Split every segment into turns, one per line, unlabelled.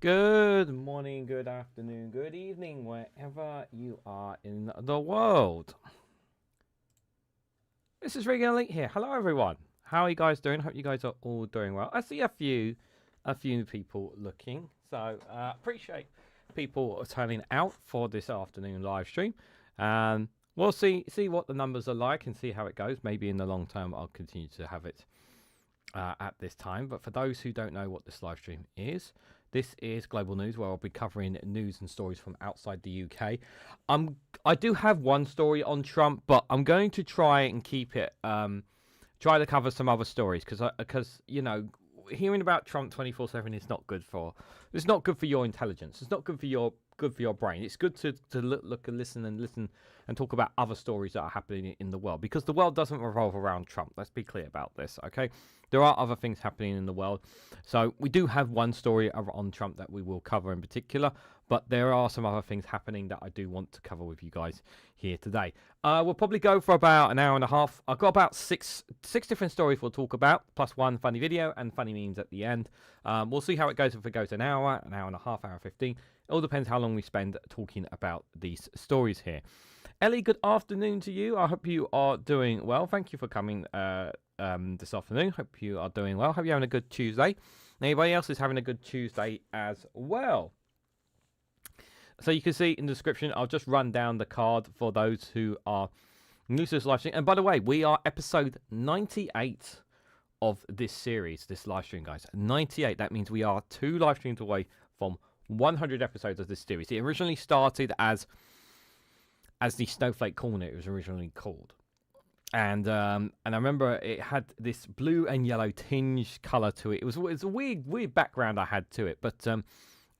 Good morning, good afternoon, good evening, wherever you are in the world. This is Reganelite here. Hello, everyone. How are you guys doing? Hope you guys are all doing well. I see a few people looking, so appreciate people turning out for this afternoon live stream. We'll see what the numbers are like and see how it goes. Maybe in the long term, I'll continue to have it at this time. But for those who don't know what this live stream is, this is Global News, where I'll be covering news and stories from outside the UK. I do have one story on Trump, but I'm going to try and keep it. Try to cover some other stories because hearing about Trump 24/7 is not good for. It's not good for your intelligence. It's not good for your brain. It's good to look and listen and talk about other stories that are happening in the world, because the world doesn't revolve around Trump. Let's be clear about this, okay? There are other things happening in the world. So we do have one story on Trump that we will cover in particular, but there are some other things happening that I do want to cover with you guys here today. We'll probably go for about an hour and a half. I've got about six different stories we'll talk about, plus one funny video and funny memes at the end. We'll see how it goes. If it goes an hour and a half, hour 15. It all depends how long we spend talking about these stories here. Ellie, good afternoon to you. I hope you are doing well. Thank you for coming this afternoon. Hope you are doing well. Hope you're having a good Tuesday. Anybody else is having a good Tuesday as well. So you can see in the description, I'll just run down the card for those who are new to this live stream. And by the way, we are episode 98 of this series, this live stream, guys. 98. That means we are 2 live streams away from 100 episodes of this series. It originally started as the Snowflake Corner, it was originally called. And I remember it had this blue and yellow tinge color to it. It was a weird background I had to it, but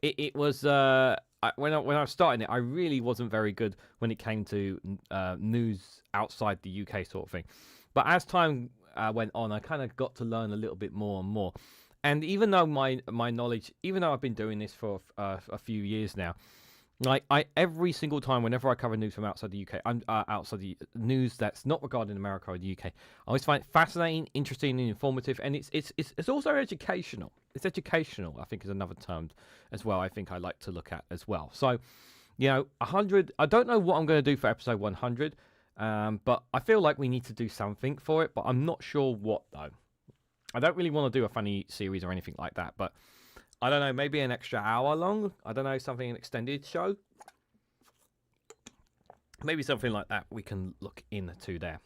it was when I was starting it, I really wasn't very good when it came to news outside the UK sort of thing. But as time went on, I kind of got to learn a little bit more and more. And even though my knowledge, even though I've been doing this for a few years now, like every single time, whenever I cover news from outside the UK, I'm outside the news that's not regarding America or the UK, I always find it fascinating, interesting, and informative, and it's also educational. It's educational, I think, is another term as well. I think I like to look at as well. So, 100. I don't know what I'm going to do for episode 100, but I feel like we need to do something for it, but I'm not sure what though. I don't really want to do a funny series or anything like that, but I don't know, maybe an extra hour long. I don't know, something, an extended show. Maybe something like that we can look into there.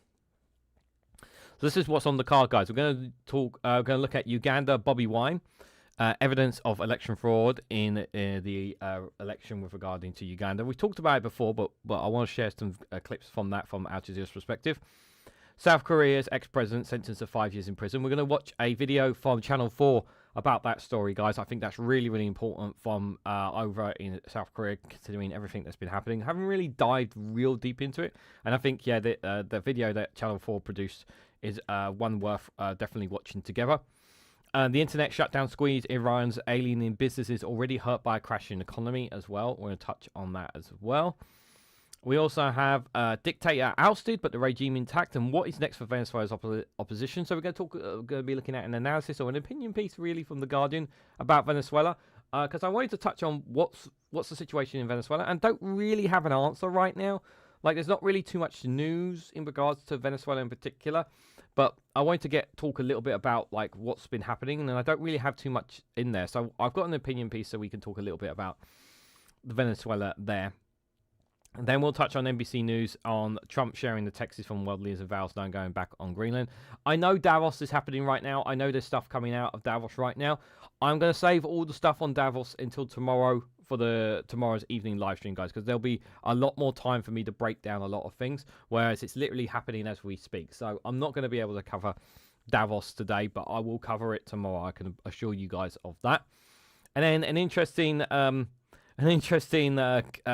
So this is what's on the card, guys. We're going to talk. We're going to look at Uganda, Bobi Wine, evidence of election fraud in the election with regarding to Uganda. We talked about it before, but I want to share some clips from that from Al Jazeera's perspective. South Korea's ex-president sentenced to 5 years in prison. We're going to watch a video from Channel 4 about that story, guys. I think that's really, really important from over in South Korea, considering everything that's been happening. I haven't really dived real deep into it. And I think, yeah, the video that Channel 4 produced is one worth definitely watching together. The internet shutdown squeeze Iran's aliening businesses already hurt by a crashing economy as well. We're going to touch on that as well. We also have Dictator ousted, but the regime intact, and what is next for Venezuela's opposition. So we're going to be looking at an analysis or an opinion piece, really, from The Guardian about Venezuela, because I wanted to touch on what's the situation in Venezuela, and don't really have an answer right now. Like, there's not really too much news in regards to Venezuela in particular, but I wanted to talk a little bit about like what's been happening, and I don't really have too much in there. So I've got an opinion piece, so we can talk a little bit about Venezuela there. And then we'll touch on NBC News on Trump sharing the texts from world leaders and vows now going back on Greenland. I know Davos is happening right now. I know there's stuff coming out of Davos right now. I'm going to save all the stuff on Davos until tomorrow for tomorrow's evening live stream, guys, because there'll be a lot more time for me to break down a lot of things, whereas it's literally happening as we speak. So I'm not going to be able to cover Davos today, but I will cover it tomorrow. I can assure you guys of that. And then an interesting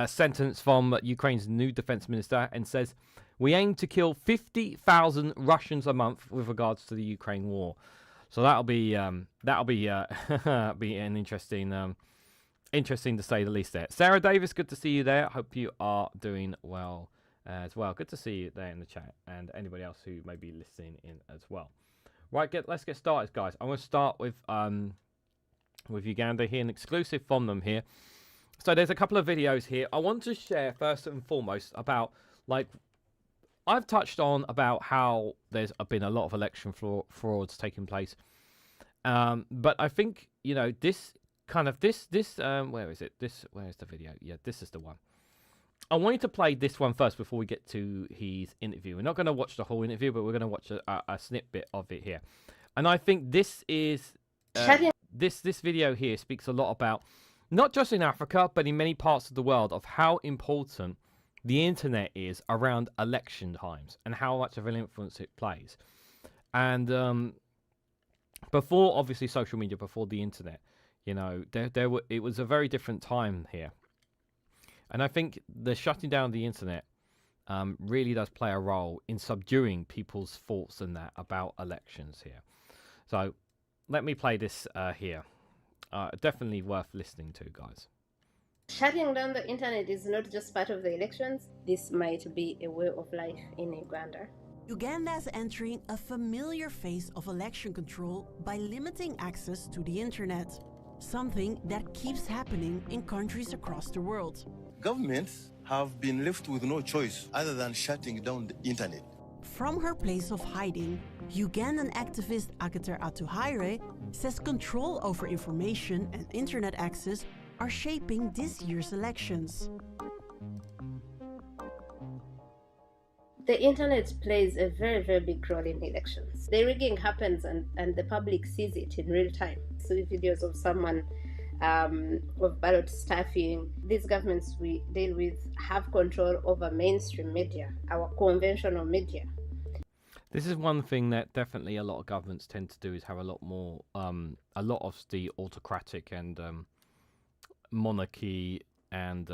sentence from Ukraine's new defense minister, and says, "We aim to kill 50,000 Russians a month with regards to the Ukraine war." So that'll be be an interesting to say the least there. Sarah Davis, good to see you there. Hope you are doing well as well. Good to see you there in the chat, and anybody else who may be listening in as well. Right, let's get started, guys. I'm going to start with with Uganda here, an exclusive from them here. So there's a couple of videos here. I want to share first and foremost about, like, I've touched on about how there's been a lot of election frauds taking place. But I think, you know, this kind of, where is it? Where is the video? Yeah, this is the one. I wanted to play this one first before we get to his interview. We're not going to watch the whole interview, but we're going to watch a snippet of it here. And I think this is, this video here speaks a lot about, not just in Africa, but in many parts of the world, of how important the internet is around election times and how much of an influence it plays. And before, obviously, social media, before the internet, you know, it was a very different time here. And I think the shutting down the internet really does play a role in subduing people's thoughts and that about elections here. So let me play this here. Definitely worth listening to, guys.
Shutting down the internet is not just part of the elections. This might be a way of life in Uganda.
Uganda is entering a familiar phase of election control by limiting access to the internet, something that keeps happening in countries across the world.
Governments have been left with no choice other than shutting down the internet.
From her place of hiding, Ugandan activist Dictator says control over information and internet access are shaping this year's elections.
The internet plays a very, very big role in elections. The rigging happens and the public sees it in real time. So videos of someone of ballot stuffing. These governments we deal with have control over mainstream media, our conventional media.
This is one thing that definitely a lot of governments tend to do, is have a lot more, a lot of the autocratic and monarchy and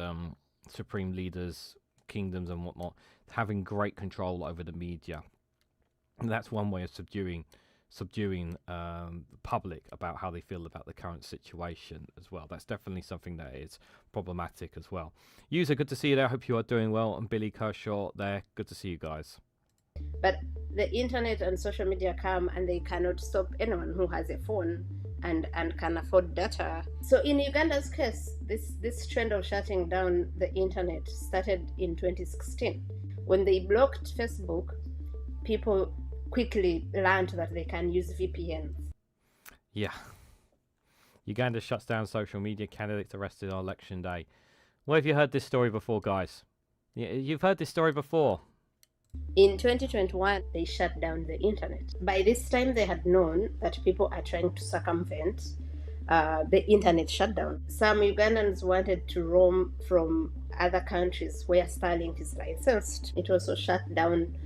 supreme leaders, kingdoms and whatnot, having great control over the media. And that's one way of subduing the public about how they feel about the current situation as well. That's definitely something that is problematic as well. User, good to see you there. I hope you are doing well. And Billy Kershaw there. Good to see you guys.
But the internet and social media come and they cannot stop anyone who has a phone and can afford data. So in Uganda's case, this trend of shutting down the internet started in 2016. When they blocked Facebook, people quickly learned that they can use VPNs.
Yeah. Uganda shuts down social media, candidates arrested on election day. Where have you heard this story before, guys? Yeah, you've heard this story before.
In 2021, they shut down the internet. By this time, they had known that people are trying to circumvent the internet shutdown. Some Ugandans wanted to roam from other countries where Starlink is licensed. It also shut down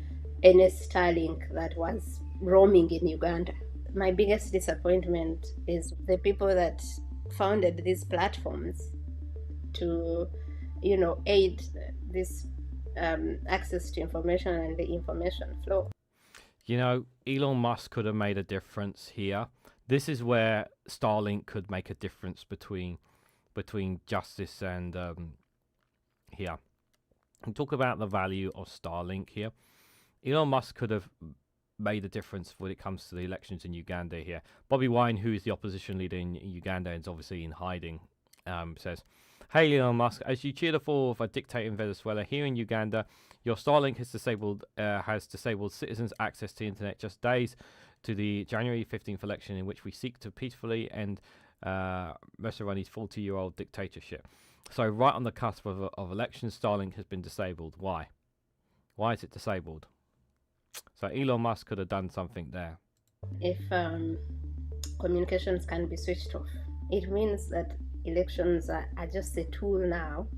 any Starlink that was roaming in Uganda. My biggest disappointment is the people that founded these platforms to, aid this access to information and the information flow.
Elon Musk could have made a difference here. This is where Starlink could make a difference between justice and here. We talk about the value of Starlink here. Elon Musk could have made a difference when it comes to the elections in Uganda here. Bobi Wine, who is the opposition leader in Uganda and is obviously in hiding, says, "Hey Elon Musk, as you cheer the fall of a dictator in Venezuela, here in Uganda, your Starlink has disabled citizens' access to the internet just days to the January 15th election in which we seek to peacefully end Museveni's 40-year-old dictatorship." So right on the cusp of elections, Starlink has been disabled. Why? Why is it disabled? So Elon Musk could have done something there.
If communications can be switched off, it means that elections are just a tool now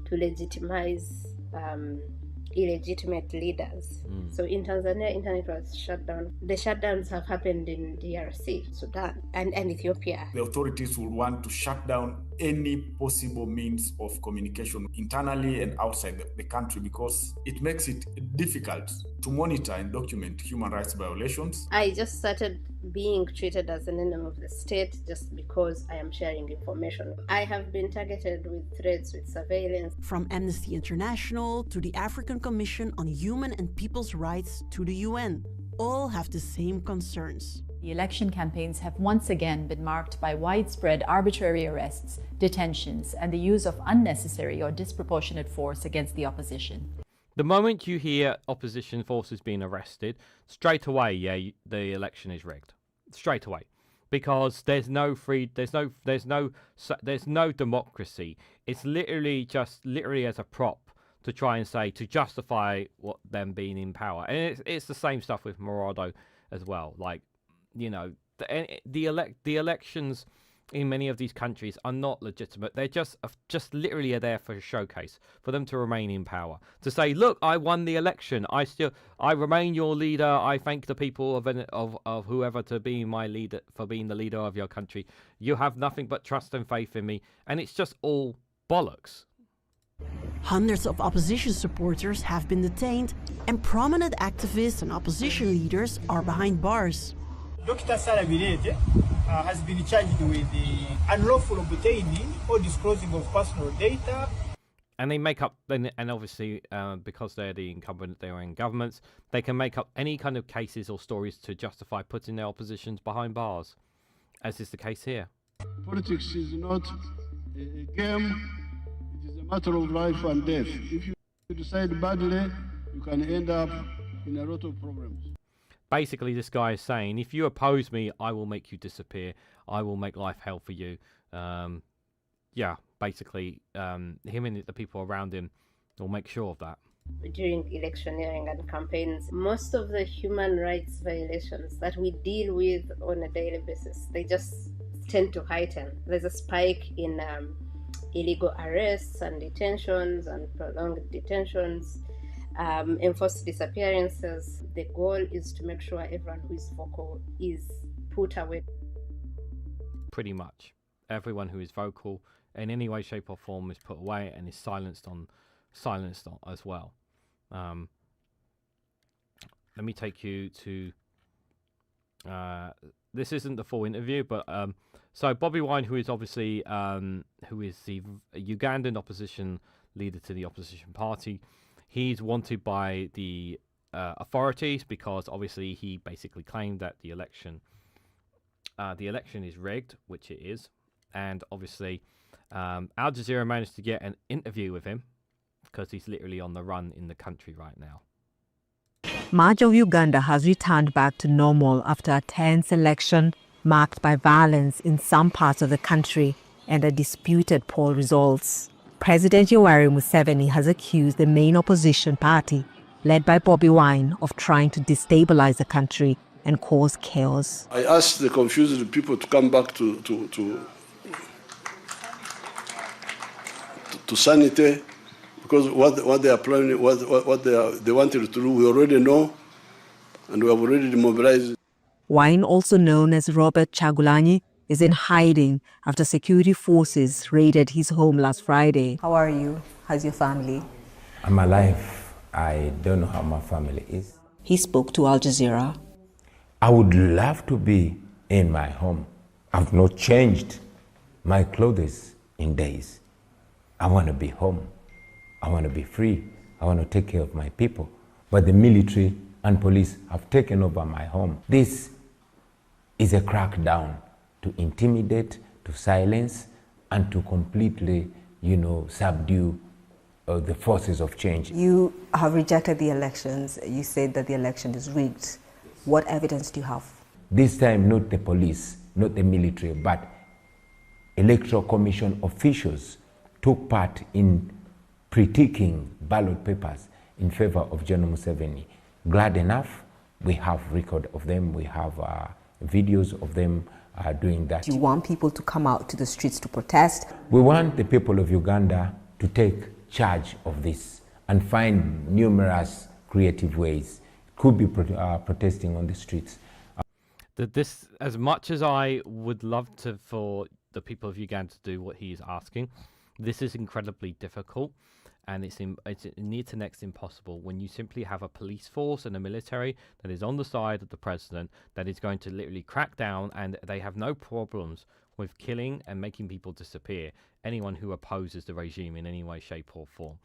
to legitimize illegitimate leaders. So in Tanzania, internet was shut down. The shutdowns have happened in DRC, Sudan, and Ethiopia.
The authorities will want to shut down any possible means of communication internally and outside the country because it makes it difficult to monitor and document human rights violations.
I just started being treated as an enemy of the state just because I am sharing information. I have been targeted with threats, with surveillance.
From Amnesty International to the African Commission on Human and People's Rights to the UN, all have the same concerns.
The election campaigns have once again been marked by widespread arbitrary arrests, detentions, and the use of unnecessary or disproportionate force against the opposition.
The moment you hear opposition forces being arrested, straight away, the election is rigged. Straight away. Because there's no democracy. It's literally as a prop to try and to justify what them being in power. And it's the same stuff with Morado as well. Like, you know, the elections in many of these countries are not legitimate. They're just literally are there for a showcase, for them to remain in power, to say, look, I won the election, I remain your leader, I thank the people of whoever to be my leader, for being the leader of your country. You have nothing but trust and faith in me. And it's just all bollocks.
Hundreds of opposition supporters have been detained, and prominent activists and opposition leaders are behind bars.
Dr. Sarah Birete has been charged with the unlawful obtaining or disclosing of personal data.
And they make up, and obviously because they're the incumbent, they're in governments, they can make up any kind of cases or stories to justify putting their oppositions behind bars, as is the case here.
Politics is not a game, it is a matter of life and death. If you decide badly, you can end up in a lot of problems.
Basically, this guy is saying, if you oppose me, I will make you disappear. I will make life hell for you. Yeah, basically, him and the people around him will make sure of that.
During electioneering and campaigns, most of the human rights violations that we deal with on a daily basis, they just tend to heighten. There's a spike in illegal arrests and detentions and prolonged detentions. Enforced disappearances. The goal is to make sure everyone who is vocal is put away.
Pretty much. Everyone who is vocal in any way, shape or form is put away and is silenced on as well. Let me take you to... this isn't the full interview, but... so Bobi Wine, who is obviously... who is the Ugandan opposition leader to the opposition party... He's wanted by the authorities because obviously he basically claimed that the election is rigged, which it is. And obviously Al Jazeera managed to get an interview with him because he's literally on the run in the country right now.
Much of Uganda has returned back to normal after a tense election marked by violence in some parts of the country and a disputed poll results. President Yoweri Museveni has accused the main opposition party, led by Bobi Wine, of trying to destabilize the country and cause chaos.
I asked the confused people to come back to sanity, because what they are planning, what they wanted to do, we already know, and we have already demobilized.
Wine, also known as Robert Chagulanyi, is in hiding after security forces raided his home last Friday. How are you? How's your family?
I'm alive. I don't know how my family is.
He spoke to Al Jazeera.
I would love to be in my home. I've not changed my clothes in days. I want to be home. I want to be free. I want to take care of my people. But the military and police have taken over my home. This is a crackdown to intimidate, to silence, and to completely, subdue the forces of change.
You have rejected the elections. You said that the election is rigged. What evidence do you have?
This time, not the police, not the military, but Electoral Commission officials took part in pre-ticking ballot papers in favor of General Museveni. Glad enough, we have record of them, we have videos of them doing that.
Do you want people to come out to the streets to protest?
We want the people of Uganda to take charge of this and find numerous creative ways. Could be protesting on the streets.
This, as much as I would love for the people of Uganda to do what he is asking, this is incredibly difficult, and it's near to next impossible when you simply have a police force and a military that is on the side of the president that is going to literally crack down, and they have no problems with killing and making people disappear anyone who opposes the regime in any way, shape or form.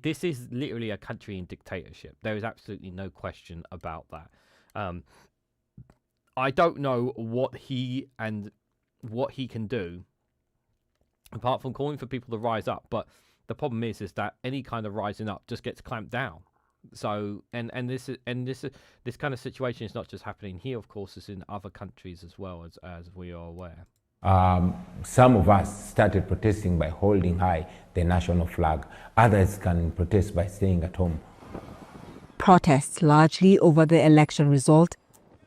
This is literally a country in dictatorship. There is absolutely no question about that. I don't know what he can do apart from calling for people to rise up. But the problem is that any kind of rising up just gets clamped down. So this kind of situation is not just happening here, of course, it's in other countries as well, as we are aware.
Some of us started protesting by holding high the national flag. Others can protest by staying at home.
Protests largely over the election result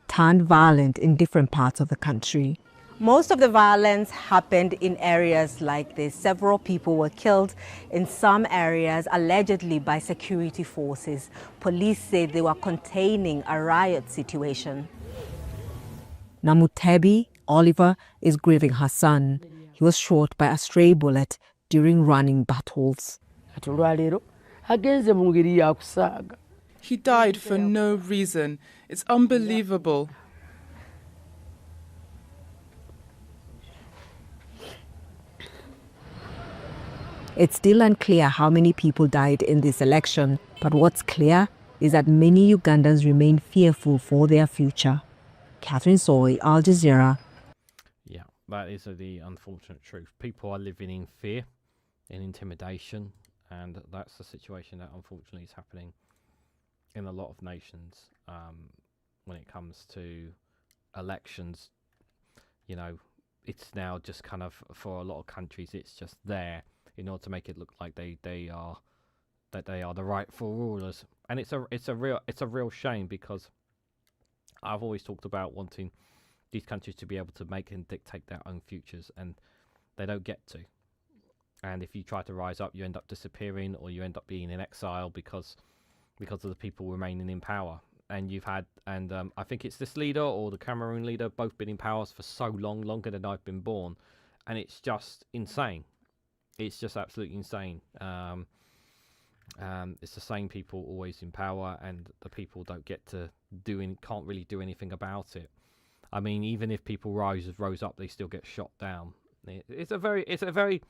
turned violent in different parts of the country. Most of the violence happened in areas like this. Several people were killed in some areas, allegedly by security forces. Police said they were containing a riot situation. Namutebi Oliver is grieving her son. He was shot by a stray bullet during running battles.
He died for no reason. It's unbelievable.
It's still unclear how many people died in this election, but what's clear is that many Ugandans remain fearful for their future. Catherine Soy, Al Jazeera.
Yeah, that is the unfortunate truth. People are living in fear, in intimidation, and that's the situation that unfortunately is happening in a lot of nations when it comes to elections. You know, it's now just kind of, for a lot of countries, it's just there in order to make it look like they are the rightful rulers, and it's a real shame, because I've always talked about wanting these countries to be able to make and dictate their own futures, and they don't get to. And if you try to rise up, you end up disappearing, or you end up being in exile because of the people remaining in power. And you've had, I think it's this leader or the Cameroon leader, both been in power for so long, longer than I've been born, and it's just insane. It's just absolutely insane. It's the same people always in power, and the people don't get to can't really do anything about it. I mean, even if people rose up, they still get shot down. It's a very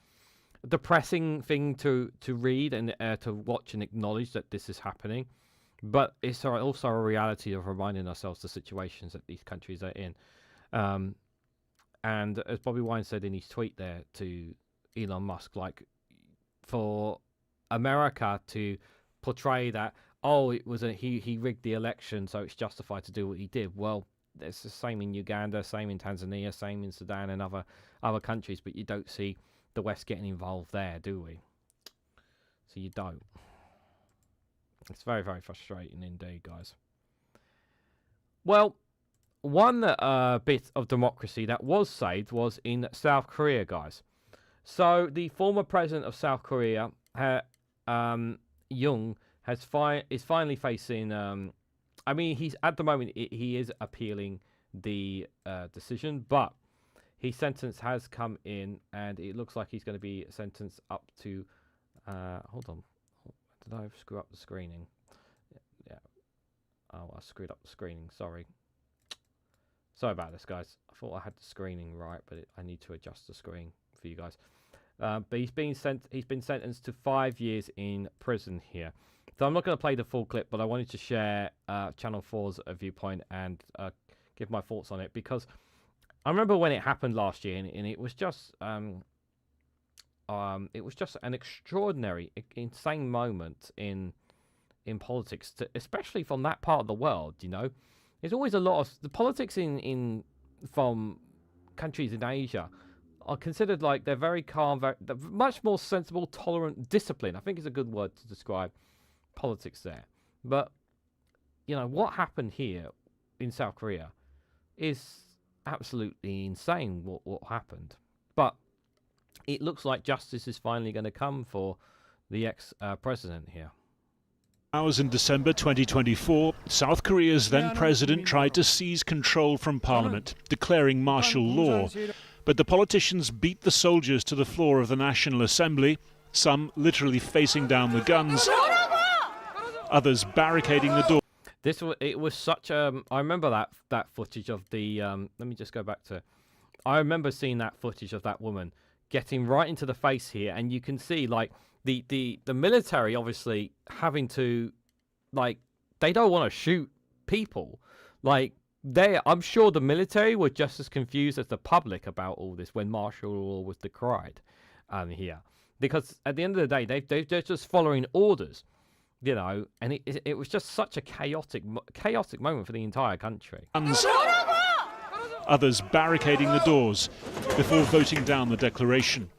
depressing thing to read and to watch and acknowledge that this is happening. But it's also a reality of reminding ourselves the situations that these countries are in. And as Bobi Wine said in his tweet there to Elon Musk, like, for America to portray that, it was he rigged the election, so it's justified to do what he did. Well, it's the same in Uganda, same in Tanzania, same in Sudan and other countries, but you don't see the West getting involved there, do we? So you don't. It's very, very frustrating indeed, guys. Well, one bit of democracy that was saved was in South Korea, guys. So the former president of South Korea, Yoon, is finally facing. I mean, he's at the moment he is appealing the decision, but his sentence has come in, and it looks like he's going to be sentenced up to. Hold on, did I screw up the screening? Yeah. Oh, I screwed up the screening. Sorry about this, guys. I thought I had the screening right, but I need to adjust the screen for you guys. But he's been sentenced to 5 years in prison here. So I'm not going to play the full clip, but I wanted to share Channel 4's viewpoint and give my thoughts on it, because I remember when it happened last year, and it was just an extraordinary, insane moment in politics, especially from that part of the world. You know, there's always a lot of the politics from countries in Asia are considered like they're very calm, they're much more sensible, tolerant, disciplined. I think is a good word to describe politics there. But you know what happened here in South Korea is absolutely insane. What happened, but it looks like justice is finally going to come for the ex-president here.
Hours in December 2024, South Korea's then president tried to seize control from parliament, declaring martial law. But the politicians beat the soldiers to the floor of the National Assembly, some literally facing down the guns, others barricading the door.
It was such I remember that footage of the let me just go back to. I remember seeing that footage of that woman getting right into the face here, and you can see like the military obviously having to, like, they don't want to shoot people, like, I'm sure the military were just as confused as the public about all this when martial law was decried here. Because at the end of the day, they're just following orders, you know, and it was just such a chaotic moment for the entire country.
Others barricading the doors before voting down the declaration.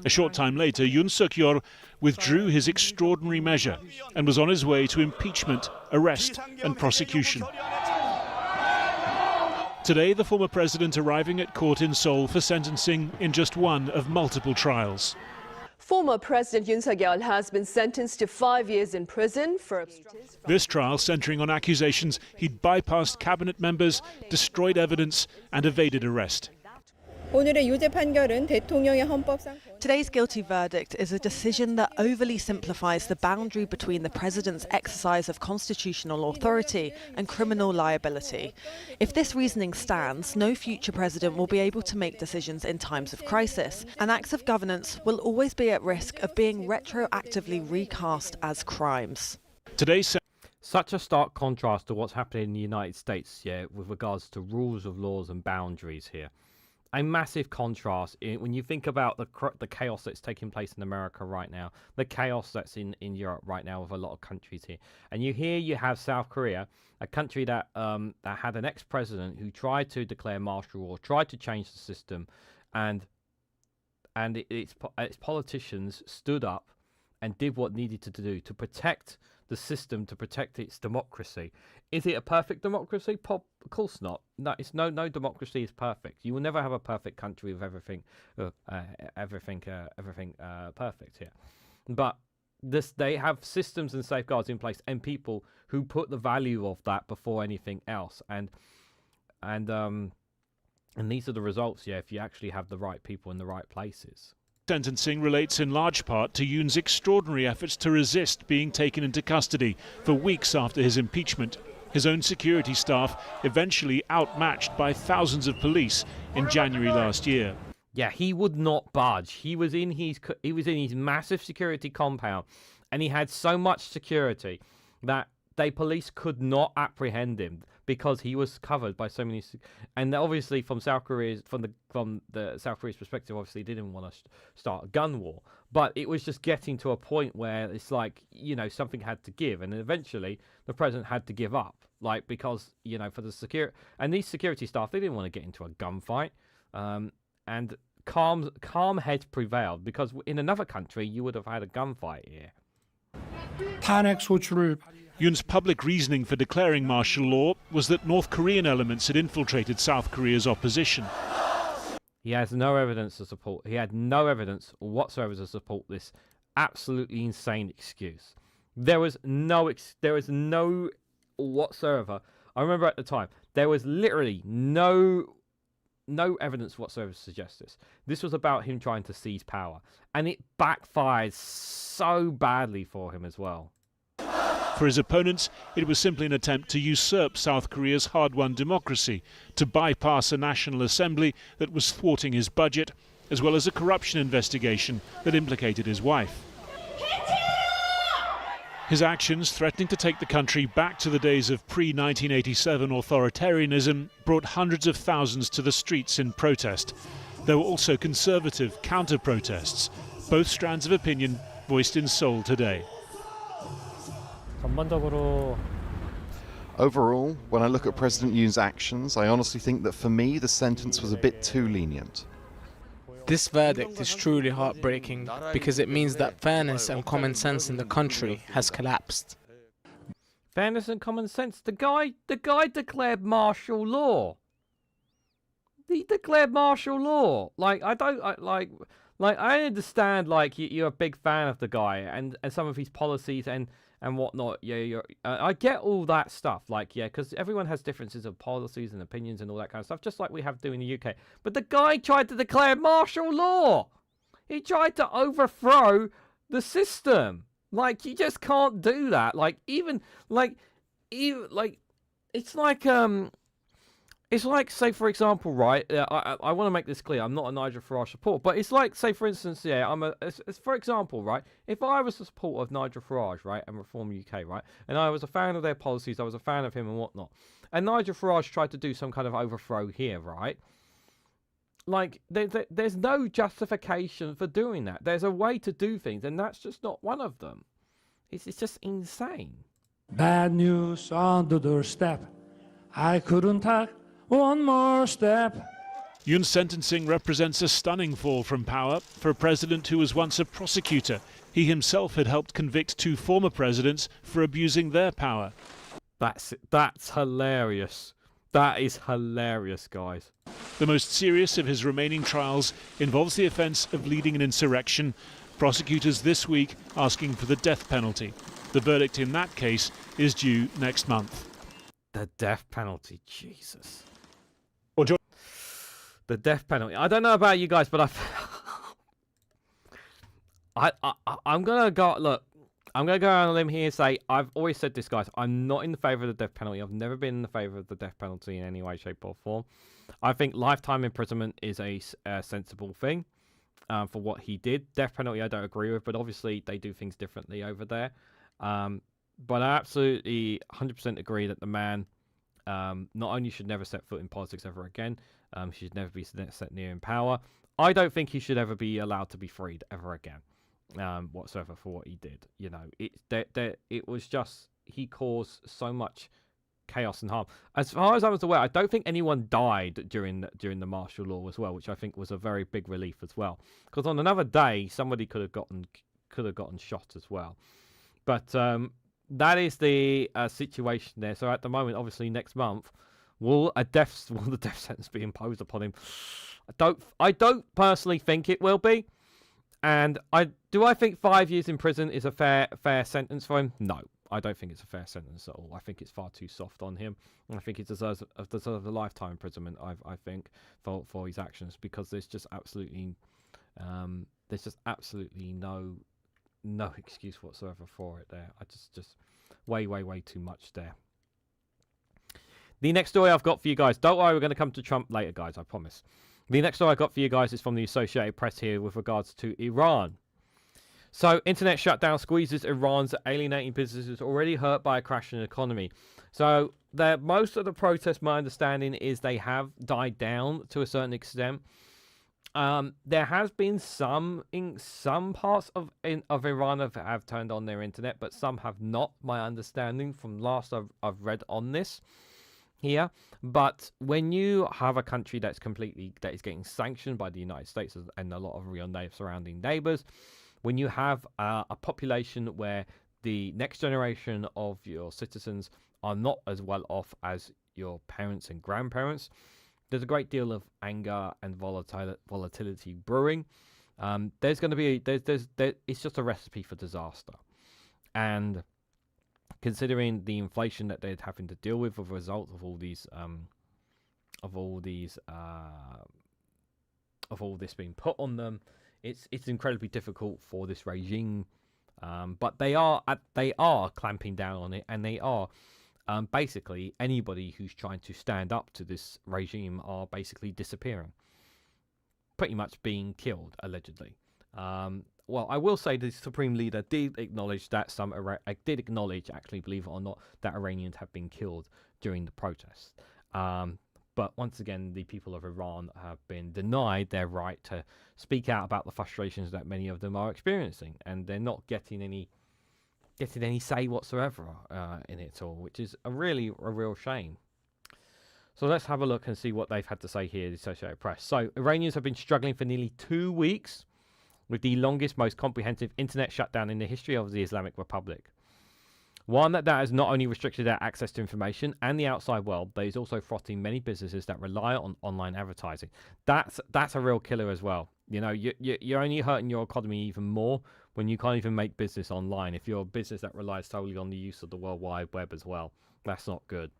A short time later, Yoon Suk-yeol withdrew his extraordinary measure and was on his way to impeachment, arrest and prosecution. Today, the former president arriving at court in Seoul for sentencing in just one of multiple trials.
Former President Yoon Suk-yeol has been sentenced to 5 years in prison for obstructing.
This trial centering on accusations he'd bypassed cabinet members, destroyed evidence and evaded arrest.
Today's guilty verdict is a decision that overly simplifies the boundary between the president's exercise of constitutional authority and criminal liability. If this reasoning stands, no future president will be able to make decisions in times of crisis, and acts of governance will always be at risk of being retroactively recast as crimes.
Today's
such a stark contrast to what's happening in the United States, with regards to rules of laws and boundaries here. A massive contrast when you think about the chaos that's taking place in America right now, the chaos that's in Europe right now with a lot of countries here. And you have South Korea, a country that had an ex-president who tried to declare martial law, tried to change the system, and its politicians stood up and did what needed to do to protect the system, to protect its democracy. Is it a perfect democracy? Of course not. No, no democracy is perfect. You will never have a perfect country with everything perfect here. But they have systems and safeguards in place, and people who put the value of that before anything else. And these are the results. If you actually have the right people in the right places.
Sentencing relates in large part to Yoon's extraordinary efforts to resist being taken into custody for weeks after his impeachment. His own security staff eventually outmatched by thousands of police in January last year.
Yeah, he would not budge. He was in his massive security compound, and he had so much security that police could not apprehend him because he was covered by so many. And obviously, from the South Korea's perspective, obviously they didn't want to start a gun war. But it was just getting to a point where it's like, something had to give, and eventually the president had to give up, because for the security and these security staff, they didn't want to get into a gunfight, and calm heads prevailed, because in another country you would have had a gunfight here.
Yoon's public reasoning for declaring martial law was that North Korean elements had infiltrated South Korea's opposition.
He has no evidence to support. He had no evidence whatsoever to support this absolutely insane excuse. There was no whatsoever. I remember at the time there was literally no evidence whatsoever to suggest this. This was about him trying to seize power, and it backfired so badly for him as well.
For his opponents, it was simply an attempt to usurp South Korea's hard-won democracy, to bypass a national assembly that was thwarting his budget, as well as a corruption investigation that implicated his wife. His actions, threatening to take the country back to the days of pre-1987 authoritarianism, brought hundreds of thousands to the streets in protest. There were also conservative counter-protests, both strands of opinion voiced in Seoul today.
Overall, when I look at President Yoon's actions, I honestly think that for me the sentence was a bit too lenient.
This verdict is truly heartbreaking because it means that fairness and common sense in the country has collapsed.
Fairness and common sense. The guy declared martial law. He declared martial law. I understand. You're a big fan of the guy and some of his policies and whatnot. I get all that stuff. Because everyone has differences of policies and opinions and all that kind of stuff, just like we have to in the UK. But the guy tried to declare martial law. He tried to overthrow the system. You just can't do that. It's like, say, for example, right? I want to make this clear. I'm not a Nigel Farage supporter, but it's like, say, for instance, yeah, for example, right? If I was a supporter of Nigel Farage, right, and Reform UK, right, and I was a fan of their policies, I was a fan of him and whatnot, and Nigel Farage tried to do some kind of overthrow here, right? Like, there's no justification for doing that. There's a way to do things, and that's just not one of them. It's just insane.
Bad news on the doorstep. I couldn't take one more step.
Yoon's sentencing represents a stunning fall from power for a president who was once a prosecutor. He himself had helped convict 2 former presidents for abusing their power.
That's hilarious. That is hilarious, guys.
The most serious of his remaining trials involves the offence of leading an insurrection. Prosecutors this week asking for the death penalty. The verdict in that case is due next month.
The death penalty, Jesus. The death penalty. I don't know about you guys, but I'm gonna go. Look, I'm gonna go on a limb here and say I've always said this, guys. I'm not in the favour of the death penalty. I've never been in the favour of the death penalty in any way, shape, or form. I think lifetime imprisonment is a sensible thing for what he did. Death penalty, I don't agree with, but obviously they do things differently over there. But I absolutely 100% agree that the man not only should never set foot in politics ever again, he should never be set near in power. I don't think he should ever be allowed to be freed ever again, whatsoever, for what he did. You know, it was just, he caused so much chaos and harm. As far as I was aware, I don't think anyone died during the martial law as well, which I think was a very big relief as well. Because on another day, somebody could have gotten shot as well. But that is the situation there. So at the moment, obviously, next month, will the death sentence be imposed upon him? I don't personally think it will be. And I think 5 years in prison is a fair sentence for him? No, I don't think it's a fair sentence at all. I think it's far too soft on him. And I think he deserves a lifetime imprisonment. I think for his actions, because there's just absolutely no excuse whatsoever for it there. I just way too much there. The next story I've got for you guys, don't worry, we're going to come to Trump later, guys, I promise. The next story I've got for you guys is from the Associated Press here with regards to Iran. So, internet shutdown squeezes Iran's alienating businesses already hurt by a crash in the economy. So, most of the protests, my understanding, is they have died down to a certain extent. There has been some parts of Iran have turned on their internet, but some have not, my understanding from last I've read on this here. But when you have a country that is getting sanctioned by the United States and a lot of real surrounding neighbors, when you have a population where the next generation of your citizens are not as well off as your parents and grandparents, there's a great deal of anger and volatility brewing. There's going to be it's just a recipe for disaster. And considering the inflation that they're having to deal with as a result of all this being put on them, it's incredibly difficult for this regime. But they are clamping down on it, and they are. Basically, anybody who's trying to stand up to this regime are basically disappearing. Pretty much being killed, allegedly. Well, I will say the Supreme Leader did acknowledge that actually, believe it or not, that Iranians have been killed during the protests. But once again, the people of Iran have been denied their right to speak out about the frustrations that many of them are experiencing, and they're not getting any say whatsoever in it all, which is a real shame. So let's have a look and see what they've had to say here, the Associated Press. So Iranians have been struggling for nearly 2 weeks with the longest, most comprehensive internet shutdown in the history of the Islamic Republic. One that has not only restricted their access to information and the outside world, but is also throttling many businesses that rely on online advertising. That's a real killer as well. You know, you're only hurting your economy even more when you can't even make business online. If you're a business that relies solely on the use of the World Wide Web as well, that's not good.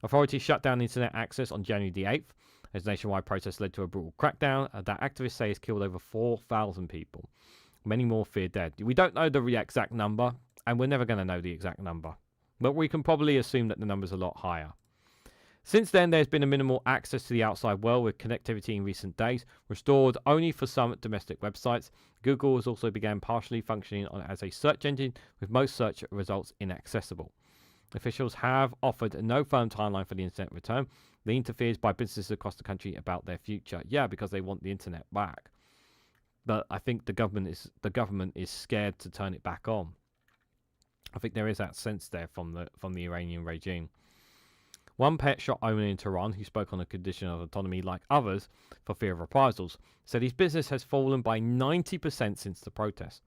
Authorities shut down internet access on January the 8th, as nationwide protests led to a brutal crackdown that activists say has killed over 4,000 people. Many more fear dead. We don't know the exact number, and we're never going to know the exact number, but we can probably assume that the number's a lot higher. Since then, there's been a minimal access to the outside world with connectivity in recent days, restored only for some domestic websites. Google has also began partially functioning as a search engine, with most search results inaccessible. Officials have offered no firm timeline for the internet return. They interferes by businesses across the country about their future. Yeah, because they want the internet back. But I think the government is scared to turn it back on. I think there is that sense there from the Iranian regime. One pet shop owner in Tehran, who spoke on the condition of autonomy like others for fear of reprisals, said his business has fallen by 90% since the protest.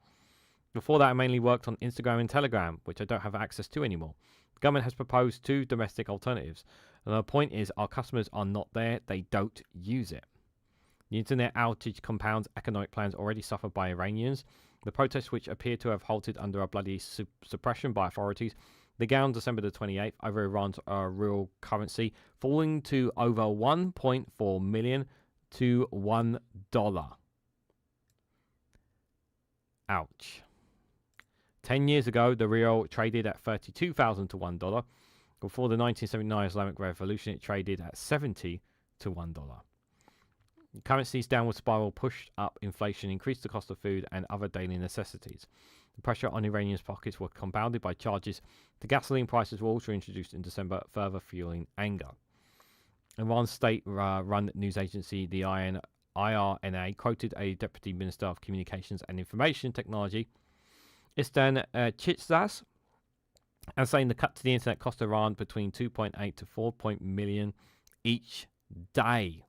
Before that, I mainly worked on Instagram and Telegram, which I don't have access to anymore. The government has proposed 2 domestic alternatives. And the point is, our customers are not there, they don't use it. The internet outage compounds economic plans already suffered by Iranians. The protests, which appear to have halted under a bloody suppression by authorities, began on December the 28th over Iran's real currency, falling to over 1.4 million to $1. Ouch. 10 years ago, the real traded at 32,000 to $1. Before the 1979 Islamic Revolution, it traded at 70 to $1. The currency's downward spiral pushed up inflation, increased the cost of food and other daily necessities. The pressure on Iranians' pockets were compounded by charges to gasoline prices were also introduced in December, further fueling anger. Iran's state-run news agency, the IRNA, quoted a Deputy Minister of Communications and Information Technology, Istan Chitzas, as saying the cut to the internet cost Iran between 2.8 to 4 million each day.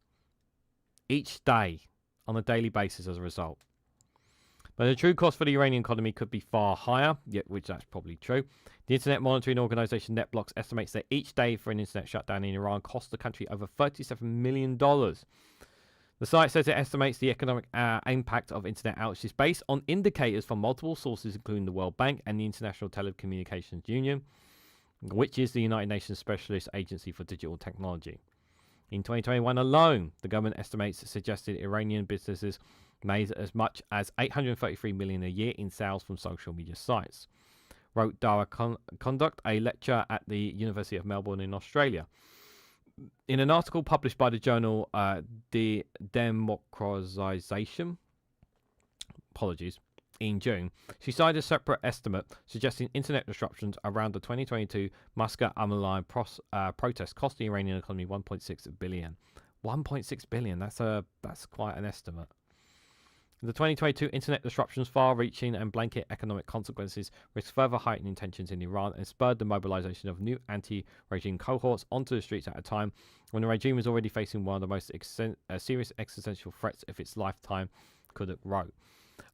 Each day, on a daily basis as a result. But the true cost for the Iranian economy could be far higher, yet which that's probably true. The Internet Monitoring Organization NetBlocks estimates that each day for an internet shutdown in Iran costs the country over $37 million. The site says it estimates the economic impact of internet outages based on indicators from multiple sources, including the World Bank and the International Telecommunications Union, which is the United Nations Specialist Agency for Digital Technology. In 2021 alone, the government estimates suggested Iranian businesses made as much as $833 million a year in sales from social media sites, wrote Dara Conduct, a lecturer at the University of Melbourne in Australia. In an article published by the journal The Democratization, in June, she cited a separate estimate suggesting internet disruptions around the 2022 Muscat Amalai protest cost the Iranian economy $1.6 billion. $1.6 billion, that's quite an estimate. The 2022 internet disruptions, far-reaching and blanket economic consequences, risk further heightening tensions in Iran and spurred the mobilization of new anti-regime cohorts onto the streets at a time when the regime is already facing one of the most serious existential threats of its lifetime, Kudak wrote.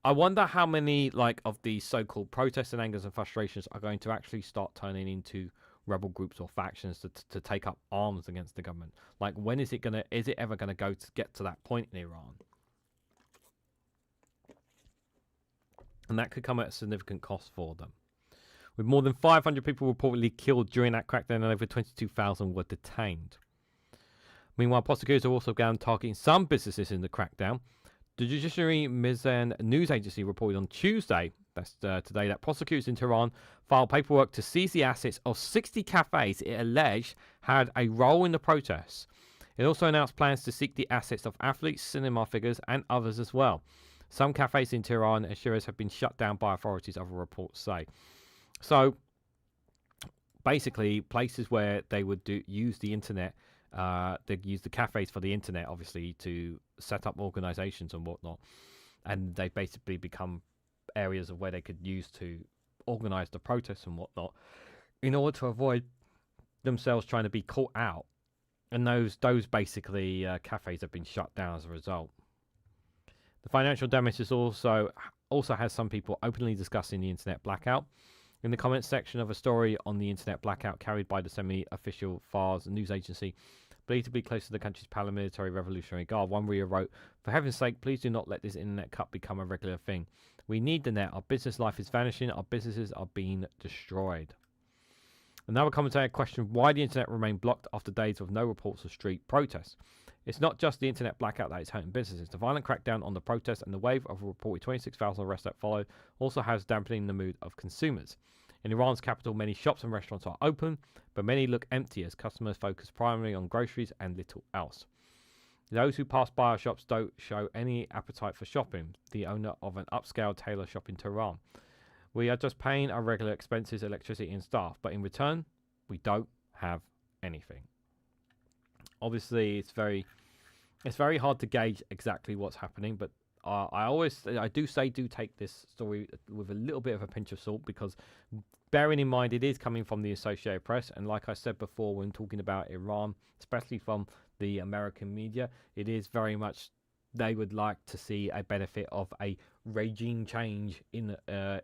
I wonder how many of these so-called protests and angers and frustrations are going to actually start turning into rebel groups or factions to take up arms against the government. When is it ever gonna get to that point in Iran? And that could come at a significant cost for them. With more than 500 people reportedly killed during that crackdown and over 22,000 were detained. Meanwhile, prosecutors are also began targeting some businesses in the crackdown. The Judiciary Mizan news agency reported on Tuesday, that's today, that prosecutors in Tehran filed paperwork to seize the assets of 60 cafes it alleged had a role in the protests. It also announced plans to seek the assets of athletes, cinema figures, and others as well. Some cafes in Tehran and Shiraz have been shut down by authorities, other reports say. So, basically, places where they would use the internet, they use the cafes for the internet, obviously, to set up organizations and whatnot. And they basically become areas of where they could use to organize the protests and whatnot in order to avoid themselves trying to be caught out. And those basically cafes have been shut down as a result. The financial damage is also has some people openly discussing the internet blackout. In the comments section of a story on the internet blackout carried by the semi-official Fars news agency, believed to be close to the country's paramilitary revolutionary guard, one reader wrote, "For heaven's sake, please do not let this internet cut become a regular thing. We need the net. Our business life is vanishing. Our businesses are being destroyed." Another commentator questioned why the internet remained blocked after days of no reports of street protests. It's not just the internet blackout that is hurting businesses. The violent crackdown on the protests and the wave of reported 26,000 arrests that followed also has dampening the mood of consumers. In Iran's capital, many shops and restaurants are open, but many look empty as customers focus primarily on groceries and little else. Those who pass by our shops don't show any appetite for shopping, the owner of an upscale tailor shop in Tehran. We are just paying our regular expenses, electricity and staff, but in return, we don't have anything. Obviously, it's very hard to gauge exactly what's happening, but I do take this story with a little bit of a pinch of salt, because bearing in mind it is coming from the Associated Press, and like I said before, when talking about Iran, especially from the American media, it is very much they would like to see a benefit of a regime change in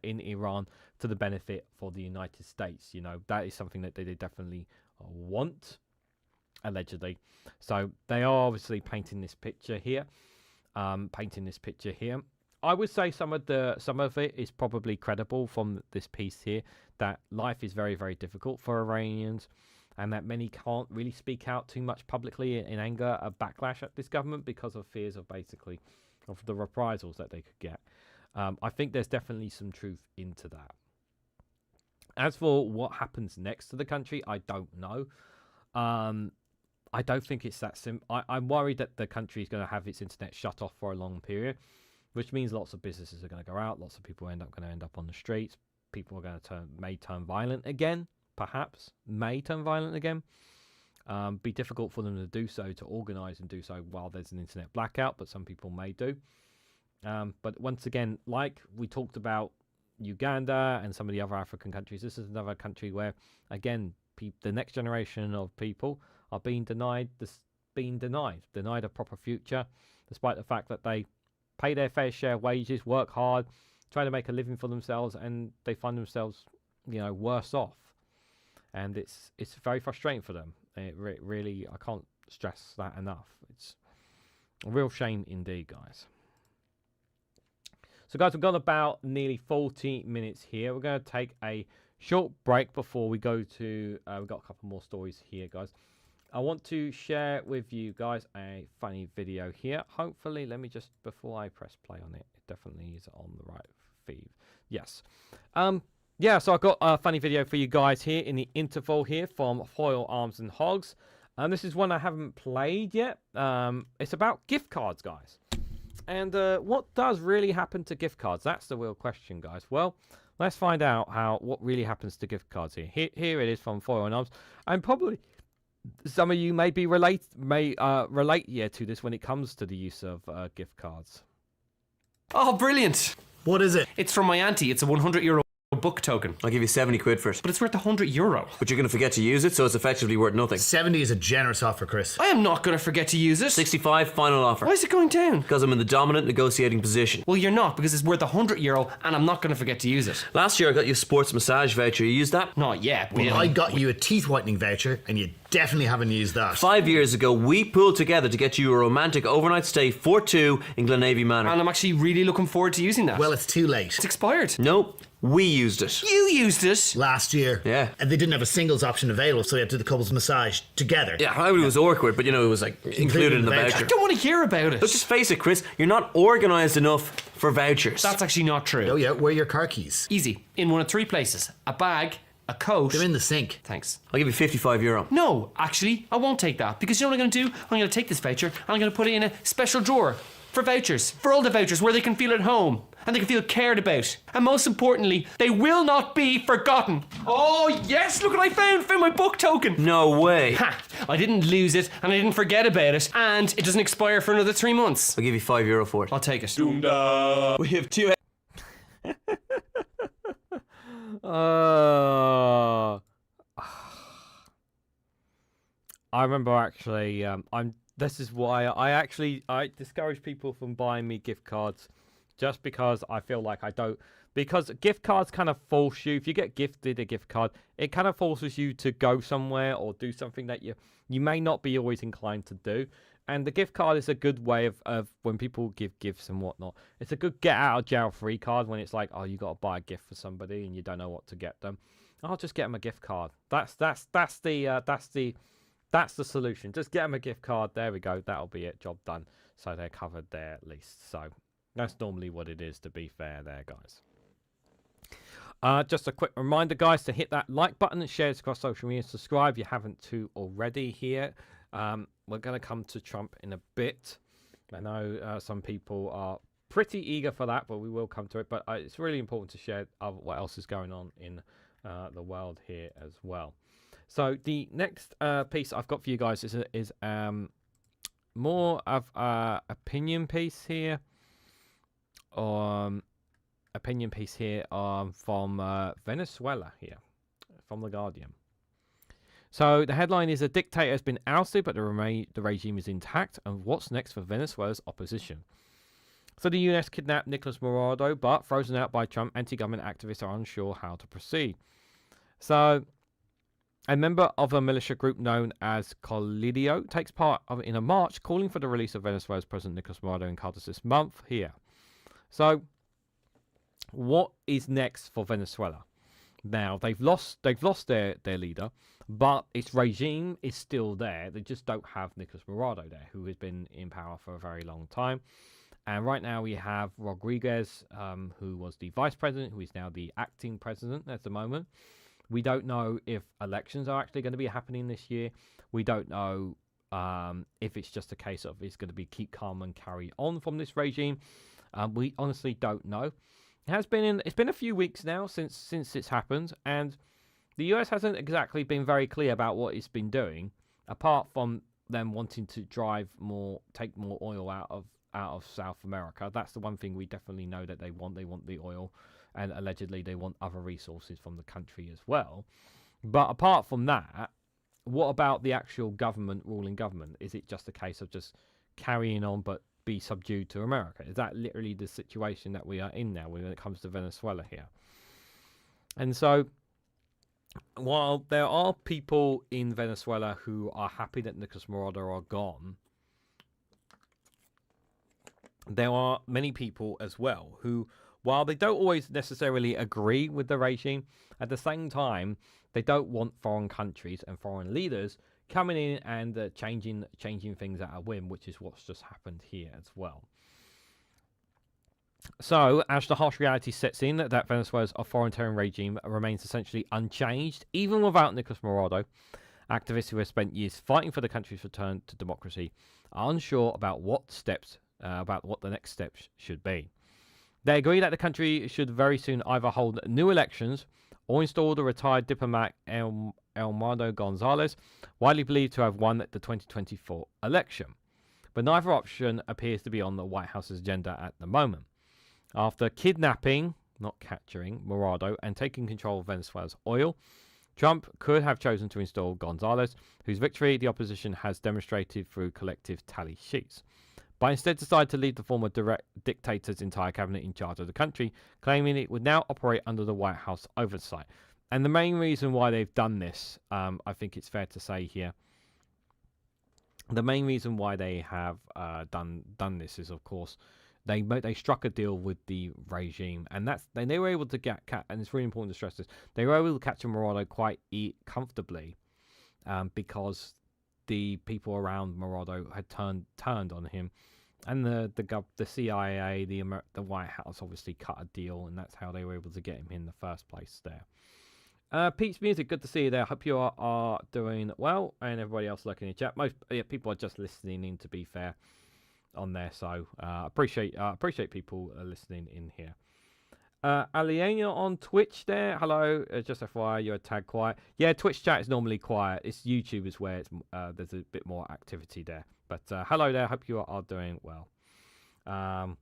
Iran to the benefit for the United States. You know, that is something that they definitely want, allegedly. So they are obviously painting this picture here. I would say some of it is probably credible from this piece here, that life is very, very difficult for Iranians, and that many can't really speak out too much publicly in anger, a backlash at this government because of fears of the reprisals that they could get. I think there's definitely some truth into that. As for what happens next to the country, I don't know. I don't think it's that simple. I'm worried that the country is going to have its internet shut off for a long period, which means lots of businesses are going to go out. Lots of people going to end up on the streets. People are going to may turn violent again. Be difficult for them to do so, to organize and do so while there's an internet blackout, but some people may do. But once again, like we talked about Uganda and some of the other African countries, this is another country where, again, the next generation of people are being denied a proper future, despite the fact that they pay their fair share of wages, work hard, try to make a living for themselves, and they find themselves, worse off. And it's very frustrating for them. It really, I can't stress that enough. It's a real shame indeed, guys. So, guys, we've got about nearly 40 minutes here. We're going to take a short break before we go to... we've got a couple more stories here, guys. I want to share with you guys a funny video here. Hopefully, let me just... Before I press play on it, it definitely is on the right feed. Yes. Yeah, so I've got a funny video for you guys here in the interval here from Foil Arms and Hogs. This is one I haven't played yet. It's about gift cards, guys. And what does really happen to gift cards? That's the real question, guys. Well, let's find out what really happens to gift cards here. Here it is from Foil and Arms. And probably some of you may relate to this when it comes to the use of gift cards.
Oh, brilliant.
What is it?
It's from my auntie. It's a €100 book token.
I'll give you 70 quid for it.
But it's worth €100.
But you're going to forget to use it, so it's effectively worth nothing. 70 is a generous offer, Chris.
I am not going to forget to use it.
65, final offer.
Why is it going down?
Because I'm in the dominant negotiating position.
Well, you're not, because it's worth €100 and I'm not going to forget to use it.
Last year I got you a sports massage voucher. You used that?
Not yet.
Well, I got you a teeth whitening voucher, and you definitely haven't used that. 5 years ago, we pulled together to get you a romantic overnight stay for two in Glenavy Manor.
And I'm actually really looking forward to using that.
Well, it's too late.
It's expired.
No. We used it.
You used it?
Last year. Yeah. And they didn't have a singles option available, so we had to do the couples massage together. Yeah, I mean, it was awkward, but it was like included in the voucher.
I don't want to hear about it.
But just face it, Chris, you're not organised enough for vouchers.
That's actually not true.
Oh yeah, where are your car keys?
Easy. In one of three places. A bag, a coat.
They're in the sink.
Thanks.
I'll give you €55.
No, actually, I won't take that. Because you know what I'm going to do? I'm going to take this voucher and I'm going to put it in a special drawer. For vouchers. For all the vouchers where they can feel at home. And they can feel cared about. And most importantly, they will not be forgotten. Oh, yes, look what I found. Found my book token.
No way.
Ha! I didn't lose it and I didn't forget about it. And it doesn't expire for another 3 months.
I'll give you €5 for it.
I'll take it.
Doomda. We have two...
I remember actually, this is why I discourage people from buying me gift cards, just because I feel like because gift cards kind of force you, if you get gifted a gift card, it kind of forces you to go somewhere or do something that you may not be always inclined to do. And the gift card is a good way of when people give gifts and whatnot. It's a good get out of jail free card when it's like, oh, you got to buy a gift for somebody and you don't know what to get them. I'll just get them a gift card. That's the solution. Just get them a gift card. There we go. That'll be it. Job done. So they're covered there at least. So that's normally what it is, to be fair there, guys. Just a quick reminder, guys, to hit that like button and share it across social media. Subscribe if you haven't to already here. We're going to come to Trump in a bit. I know some people are pretty eager for that, but we will come to it. But it's really important to share what else is going on in the world here as well. So the next piece I've got for you guys is more of an opinion piece here. From Venezuela here, from The Guardian. So the headline is: a dictator has been ousted, but the regime is intact, and what's next for Venezuela's opposition? So the US kidnapped Nicolas Maduro, but frozen out by Trump, anti-government activists are unsure how to proceed. So a member of a militia group known as Colidio takes part in a march calling for the release of Venezuela's President Nicolas Maduro in Caracas this month here. So what is next for Venezuela? Now they've lost their leader, but its regime is still there. They just don't have Nicolas Maduro there, who has been in power for a very long time. And right now we have Rodriguez, who was the vice president, who is now the acting president at the moment. We don't know if elections are actually going to be happening this year. We don't know if it's just a case of it's going to be keep calm and carry on from this regime. We honestly don't know. It's been a few weeks now since it's happened, and the US hasn't exactly been very clear about what it's been doing, apart from them wanting to take more oil out of South America. That's the one thing we definitely know that they want. They want the oil, and allegedly they want other resources from the country as well. But apart from that, what about the actual ruling government? Is it just a case of just carrying on but be subdued to America? Is that literally the situation that we are in now when it comes to Venezuela here? And so while there are people in Venezuela who are happy that Nicolas Maduro are gone, there are many people as well who, while they don't always necessarily agree with the regime, at the same time they don't want foreign countries and foreign leaders coming in and changing things at a whim, which is what's just happened here as well. So, as the harsh reality sets in that Venezuela's authoritarian regime remains essentially unchanged, even without Nicolas Maduro, activists who have spent years fighting for the country's return to democracy are unsure about what the next steps should be. They agree that the country should very soon either hold new elections or install the retired diplomat Elmardo Gonzalez, widely believed to have won the 2024 election. But neither option appears to be on the White House's agenda at the moment. After kidnapping, not capturing, Maduro and taking control of Venezuela's oil, Trump could have chosen to install Gonzalez, whose victory the opposition has demonstrated through collective tally sheets, but instead decided to leave the former dictator's entire cabinet in charge of the country, claiming it would now operate under the White House oversight. And the main reason why they've done this, I think it's fair to say here, the main reason why they have done this is, of course, they struck a deal with the regime, and they were able to and it's really important to stress this, they were able to capture Maduro quite comfortably, because the people around Maduro had turned on him, and the CIA, the White House obviously cut a deal, and that's how they were able to get him in the first place there. Pete's Music, good to see you there. Hope you are doing well, and everybody else looking in the chat. Most people are just listening in, to be fair, on there, so appreciate people listening in here. Aliena on Twitch there. Hello, just FYI, you're tagged quiet. Yeah, Twitch chat is normally quiet. It's YouTube is where there's a bit more activity there. But hello there. Hope you are doing well. And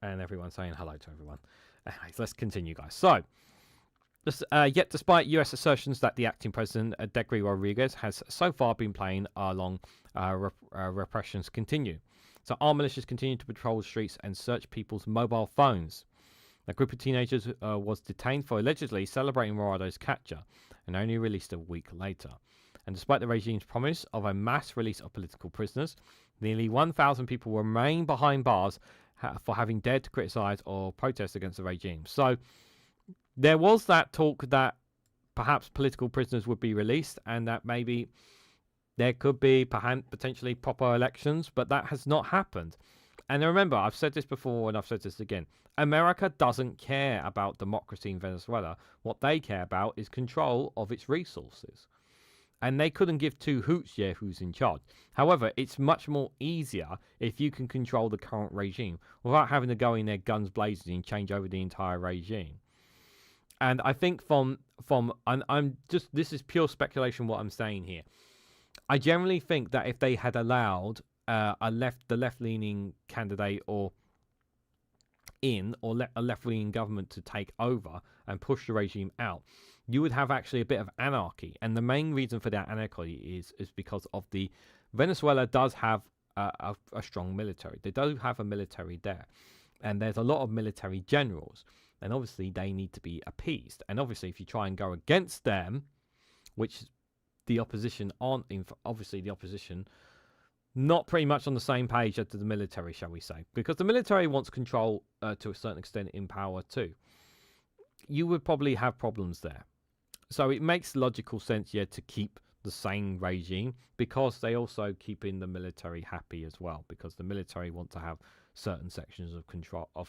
everyone's saying hello to everyone. Anyways, let's continue, guys. So, yet despite US assertions that the acting president, Degri Rodriguez, has so far been playing along, repressions continue. So armed militias continue to patrol the streets and search people's mobile phones. A group of teenagers was detained for allegedly celebrating Maduro's capture and only released a week later. And despite the regime's promise of a mass release of political prisoners, nearly 1,000 people remain behind bars for having dared to criticize or protest against the regime. So there was that talk that perhaps political prisoners would be released and that maybe there could be potentially proper elections, but that has not happened. And remember, I've said this before and I've said this again. America doesn't care about democracy in Venezuela. What they care about is control of its resources. And they couldn't give two hoots yet who's in charge. However, it's much more easier if you can control the current regime without having to go in there guns blazing and change over the entire regime. And I think I'm just, this is pure speculation what I'm saying here. I generally think that if they had allowed the left-leaning candidate or a left-leaning government to take over and push the regime out, you would have actually a bit of anarchy. And the main reason for that anarchy is because of Venezuela does have a strong military. They do have a military there. And there's a lot of military generals. And obviously they need to be appeased. And obviously if you try and go against them, which the opposition aren't, obviously the opposition not pretty much on the same page as the military, shall we say. Because the military wants control to a certain extent in power too. You would probably have problems there. So it makes logical sense, yeah, to keep the same regime because they also keeping the military happy as well, because the military want to have certain sections of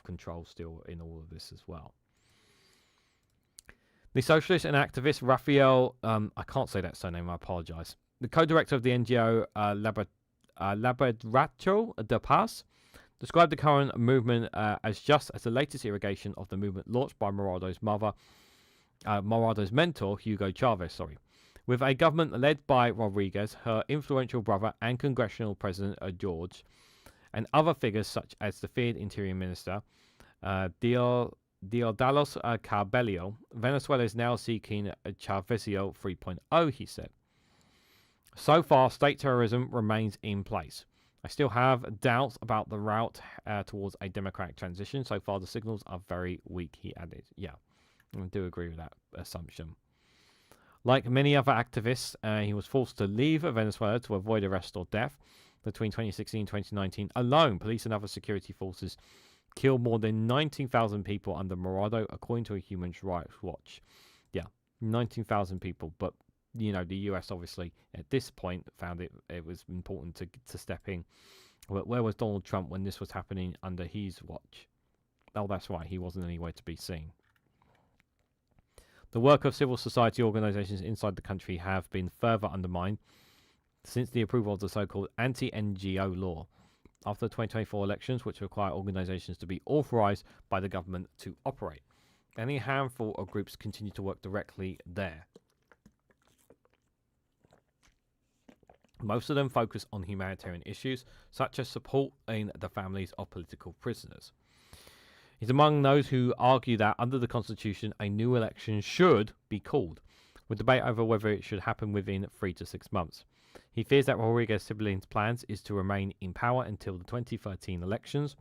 control still in all of this as well. The socialist and activist Rafael, I can't say that surname, I apologize. The co-director of the NGO Laboratório de Paz described the current movement as just as the latest irrigation of the movement launched by Morado's mentor, Hugo Chavez, with a government led by Rodriguez, her influential brother and congressional president George, and other figures such as the feared interior minister Diosdado Cabello. Venezuela is now seeking a Chavezio 3.0, he said. So far, state terrorism remains in place. I still have doubts about the route towards a democratic transition. So far, the signals are very weak, he added. Yeah, I do agree with that assumption. Like many other activists, he was forced to leave Venezuela to avoid arrest or death. Between 2016 and 2019 alone, police and other security forces killed more than 19,000 people under Morado, according to a Human Rights Watch. Yeah, 19,000 people. But, you know, the US obviously at this point found it was important to step in. But where was Donald Trump when this was happening under his watch? Oh, that's right, he wasn't anywhere to be seen. The work of civil society organizations inside the country have been further undermined since the approval of the so-called anti-NGO law after the 2024 elections, which require organizations to be authorized by the government to operate. Only a handful of groups continue to work directly there. Most of them focus on humanitarian issues, such as supporting the families of political prisoners. He's among those who argue that under the Constitution, a new election should be called, with debate over whether it should happen within 3 to 6 months. He fears that Rodriguez's siblings' plans is to remain in power until the 2013 elections,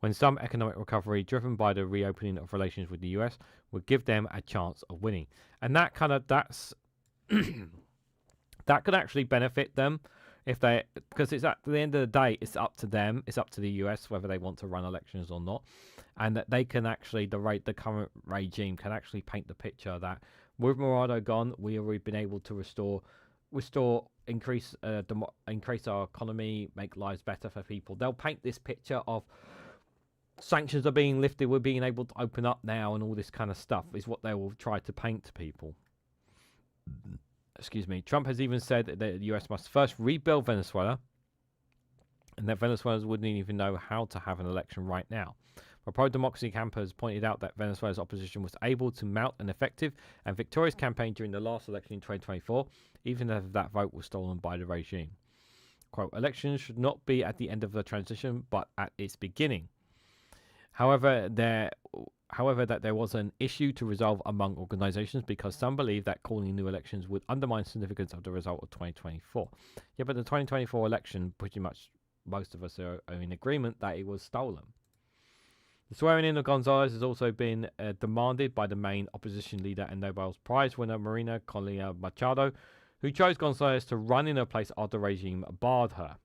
when some economic recovery driven by the reopening of relations with the US would give them a chance of winning. And that's that could actually benefit them if they, because it's at the end of the day, it's up to them, it's up to the US whether they want to run elections or not, and that they can actually, the current regime can actually paint the picture that with Morado gone, we have been able to increase our economy, make lives better for people. They'll paint this picture of sanctions are being lifted, we're being able to open up now, and all this kind of stuff is what they will try to paint to people. Excuse me. Trump has even said that the US must first rebuild Venezuela, and that Venezuelans wouldn't even know how to have an election right now. A pro-democracy camp has pointed out that Venezuela's opposition was able to mount an effective and victorious campaign during the last election in 2024, even if that vote was stolen by the regime. Quote, elections should not be at the end of the transition, but at its beginning. However, that there was an issue to resolve among organizations because some believe that calling new elections would undermine significance of the result of 2024. Yeah, but the 2024 election, pretty much most of us are in agreement that it was stolen. The swearing-in of Gonzalez has also been demanded by the main opposition leader and Nobel Prize winner Marina Corina Machado, who chose Gonzalez to run in her place after the regime barred her.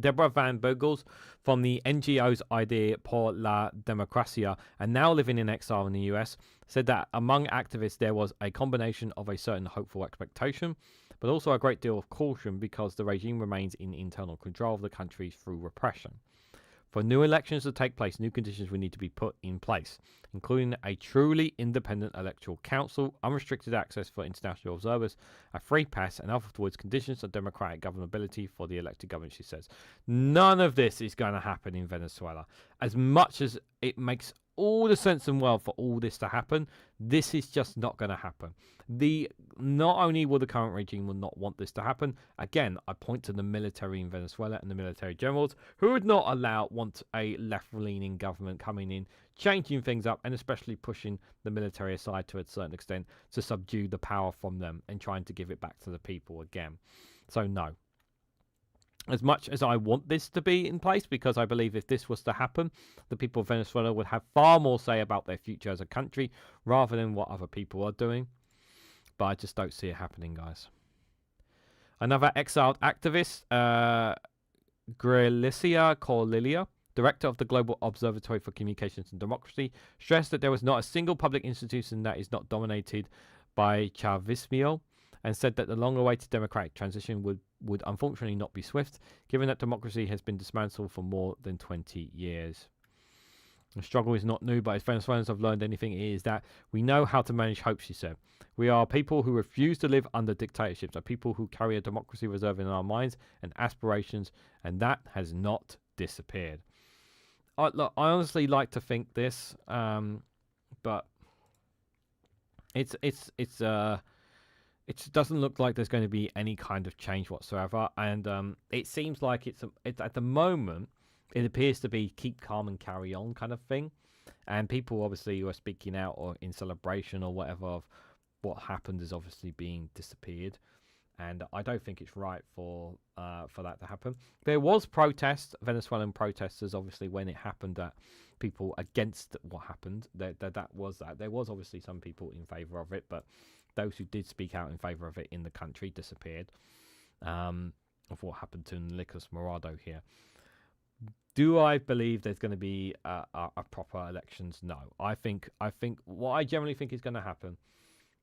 Deborah Van Bogels from the NGO's Idea por la Democracia and now living in exile in the US said that among activists there was a combination of a certain hopeful expectation, but also a great deal of caution because the regime remains in internal control of the country through repression. For new elections to take place, new conditions will need to be put in place, including a truly independent electoral council, unrestricted access for international observers, a free pass, and afterwards conditions of democratic governability for the elected government, she says. None of this is going to happen in Venezuela. As much as it makes all the sense in the world for all this to happen, this is just not going to happen. Not only will the current regime will not want this to happen, again, I point to the military in Venezuela and the military generals who would not want a left-leaning government coming in, changing things up, and especially pushing the military aside to a certain extent to subdue the power from them and trying to give it back to the people again. So no. As much as I want this to be in place, because I believe if this was to happen, the people of Venezuela would have far more say about their future as a country rather than what other people are doing. But I just don't see it happening, guys. Another exiled activist, Grelicia Corlilia, director of the Global Observatory for Communications and Democracy, stressed that there was not a single public institution that is not dominated by Chavismo, and said that the long-awaited democratic transition would unfortunately not be swift, given that democracy has been dismantled for more than 20 years. The struggle is not new, but if Venezuelans have learned anything, it is that we know how to manage hope, she said. We are people who refuse to live under dictatorships, are people who carry a democracy reserve in our minds and aspirations, and that has not disappeared. Look, I honestly like to think this, but it doesn't look like there's going to be any kind of change whatsoever, and it seems like it's at the moment it appears to be keep calm and carry on kind of thing, and people obviously who are speaking out or in celebration or whatever of what happened is obviously being disappeared, and I don't think it's right for that to happen. There was Venezuelan protesters, obviously, when it happened, that people against what happened. There was obviously some people in favour of it, but those who did speak out in favour of it in the country disappeared. Of what happened to Nicolas Morado here. Do I believe there's going to be a proper elections? No. I think what I generally think is going to happen,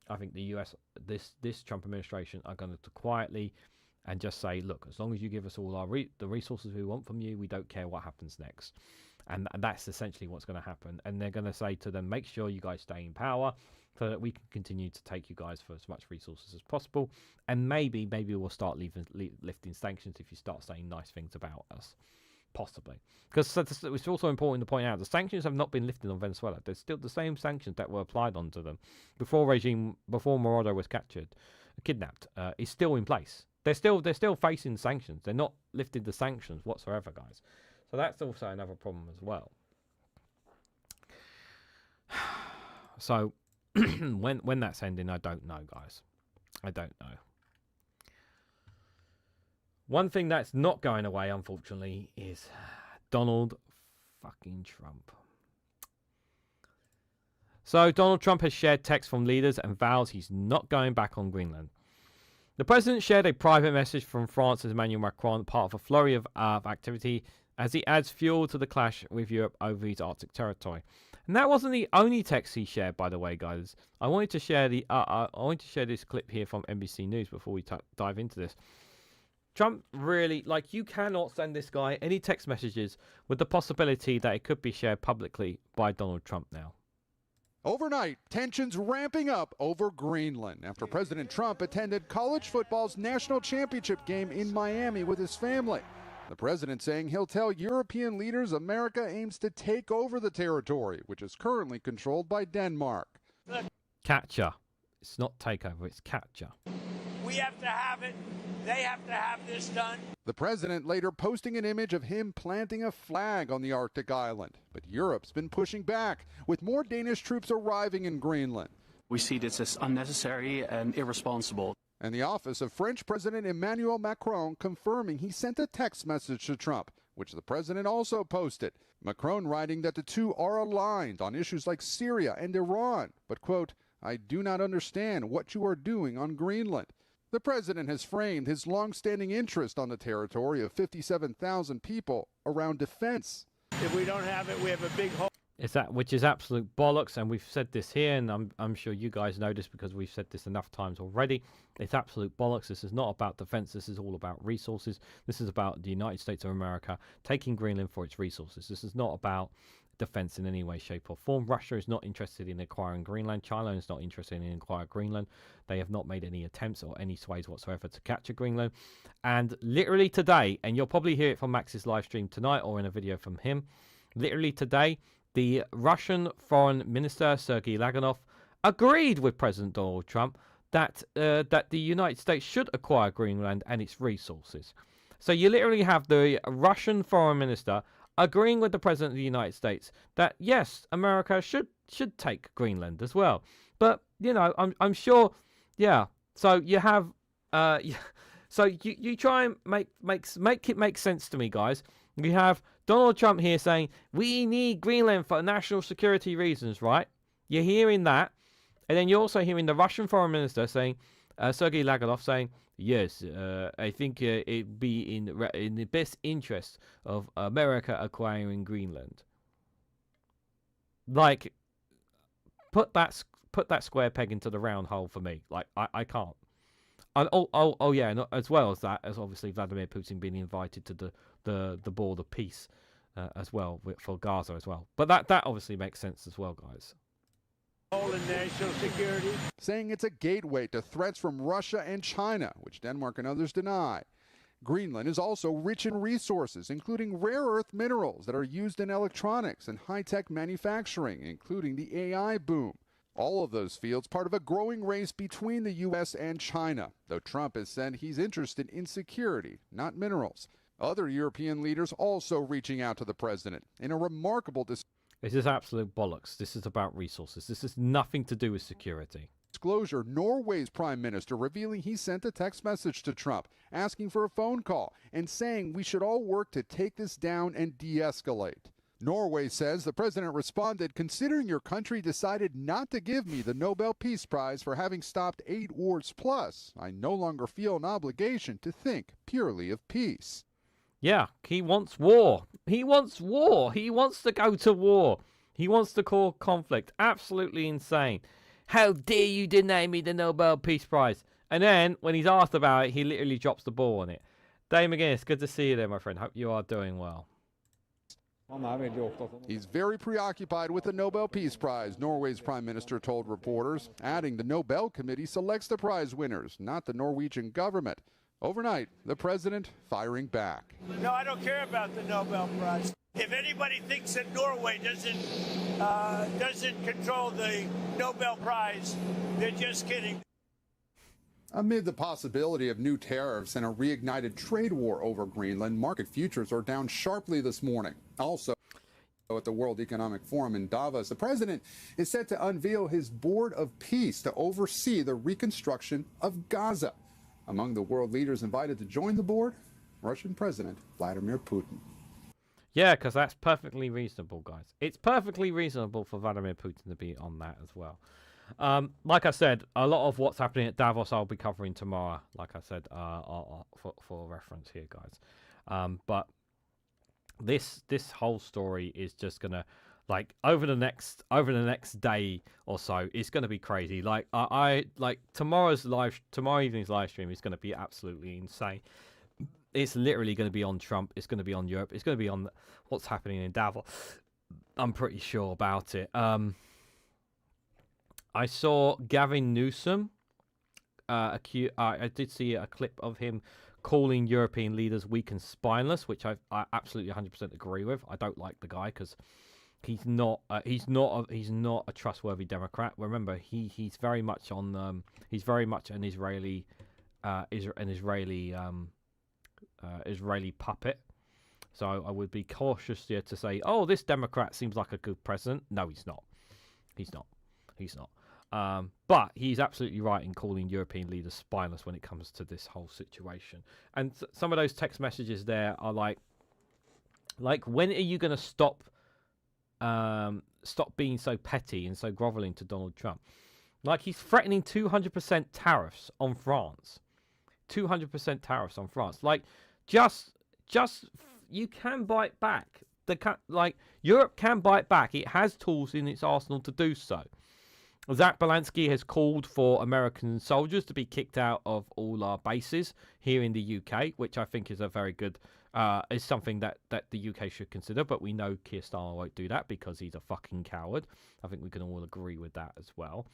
I think the US, this Trump administration are going to quietly and just say, look, as long as you give us all the resources we want from you, we don't care what happens next. And that's essentially what's going to happen. And they're going to say to them, make sure you guys stay in power so that we can continue to take you guys for as much resources as possible. And maybe we'll start lifting sanctions if you start saying nice things about us. Possibly. Because it's also important to point out the sanctions have not been lifted on Venezuela. There's still the same sanctions that were applied onto them before Morado was kidnapped, is still in place. They're still facing sanctions. They're not lifted the sanctions whatsoever, guys. So that's also another problem as well. So when that's ending, I don't know, guys. I don't know. One thing that's not going away, unfortunately, is Donald fucking Trump. So Donald Trump has shared texts from leaders and vows he's not going back on Greenland. The president shared a private message from France's Emmanuel Macron, part of a flurry of activity, as he adds fuel to the clash with Europe over his Arctic territory. And that wasn't the only text he shared, by the way, guys. I wanted to share this clip here from NBC News before we dive into this. Trump really, you cannot send this guy any text messages with the possibility that it could be shared publicly by Donald Trump now.
Overnight, tensions ramping up over Greenland after President Trump attended college football's national championship game in Miami with his family. The president saying he'll tell European leaders America aims to take over the territory, which is currently controlled by Denmark.
Capture. It's not takeover, it's capture.
We have to have it. They have to have this done.
The president later posting an image of him planting a flag on the Arctic island. But Europe's been pushing back, with more Danish troops arriving in Greenland.
We see this as unnecessary and irresponsible.
And the office of French President Emmanuel Macron confirming he sent a text message to Trump, which the president also posted. Macron writing that the two are aligned on issues like Syria and Iran, but, quote, I do not understand what you are doing on Greenland. The president has framed his long-standing interest on the territory of 57,000 people around defense.
If we don't have it, we have a big hole.
Which is absolute bollocks, and we've said this here, and I'm sure you guys know this because we've said this enough times already. It's absolute bollocks. This is not about defense. This is all about resources. This is about the United States of America taking Greenland for its resources. This is not about defense in any way, shape, or form. Russia is not interested in acquiring Greenland. China is not interested in acquiring Greenland. They have not made any attempts or any sways whatsoever to capture Greenland. And literally today, and you'll probably hear it from Max's live stream tonight or in a video from him, literally today, the Russian Foreign Minister, Sergei Lavrov, agreed with President Donald Trump that the United States should acquire Greenland and its resources. So you literally have the Russian Foreign Minister agreeing with the President of the United States that, yes, America should take Greenland as well. But, you know, I'm sure, yeah. So you have, so you try and make it make sense to me, guys. We have Donald Trump here saying, we need Greenland for national security reasons, right? You're hearing that. And then you're also hearing the Russian Foreign Minister saying, Sergei Lavrov saying, yes, I think it'd be in the best interest of America acquiring Greenland. Like, put that square peg into the round hole for me. Like, I can't. And yeah, and as well as that, as obviously Vladimir Putin being invited to the board of peace as well for Gaza as well. But that obviously makes sense as well, guys.
National security, saying it's a gateway to threats from Russia and China, which Denmark and others deny. Greenland is also rich in resources, including rare earth minerals that are used in electronics and high-tech manufacturing, including the AI boom. All of those fields part of a growing race between the U.S. and China, though Trump has said he's interested in security, not minerals. Other European leaders also reaching out to the president in a remarkable
This is absolute bollocks. This is about resources. This has nothing to do with security.
disclosure. Norway's prime minister revealing he sent a text message to Trump asking for a phone call and saying we should all work to take this down and de-escalate. Norway says the president responded, considering your country decided not to give me the Nobel Peace Prize for having stopped 8 wars plus, I no longer feel an obligation to think purely of peace.
Yeah, he wants war. He wants war. He wants to go to war. He wants to cause conflict. Absolutely insane. How dare you deny me the Nobel Peace Prize? And then, when he's asked about it, he literally drops the ball on it. Dave McGuinness, good to see you there, my friend. Hope you are doing well.
He's very preoccupied with the Nobel Peace Prize, Norway's prime minister told reporters, adding the Nobel Committee selects the prize winners, not the Norwegian government. Overnight, the president firing back.
No, I don't care about the Nobel Prize. If anybody thinks that Norway doesn't control the Nobel Prize, they're just kidding.
Amid the possibility of new tariffs and a reignited trade war over Greenland, market futures are down sharply this morning. Also, at the World Economic Forum in Davos, the president is set to unveil his board of peace to oversee the reconstruction of Gaza. Among the world leaders invited to join the board, Russian President Vladimir Putin.
Yeah, because that's perfectly reasonable, guys. It's perfectly reasonable for Vladimir Putin to be on that as well. Like I said, a lot of what's happening at Davos I'll be covering tomorrow, like I said, for reference here, guys. But this whole story is just gonna, like, over the next day or so, it's gonna be crazy. Like I like tomorrow evening's live stream is gonna be absolutely insane. It's literally going to be on Trump. It's going to be on Europe. It's going to be on what's happening in Davos. I'm pretty sure about it. I saw Gavin Newsom. I did see a clip of him calling European leaders weak and spineless, which I absolutely 100% agree with. I don't like the guy because he's not a trustworthy Democrat. Remember, he's very much on he's very much an Israeli Israeli puppet. So I would be cautious here to say, oh, this Democrat seems like a good president. No, he's not. He's not. But he's absolutely right in calling European leaders spineless when it comes to this whole situation. And some of those text messages there are like when are you going to stop being so petty and so groveling to Donald Trump? Like, he's threatening 200% tariffs on France. 200% tariffs on France. Like, just you can bite back, Europe can bite back. It has tools in its arsenal to do so. Zach Belansky has called for American soldiers to be kicked out of all our bases here in the UK, which I think is a very good, is something that the UK should consider. But we know Keir Starmer won't do that because he's a fucking coward. I think we can all agree with that as well.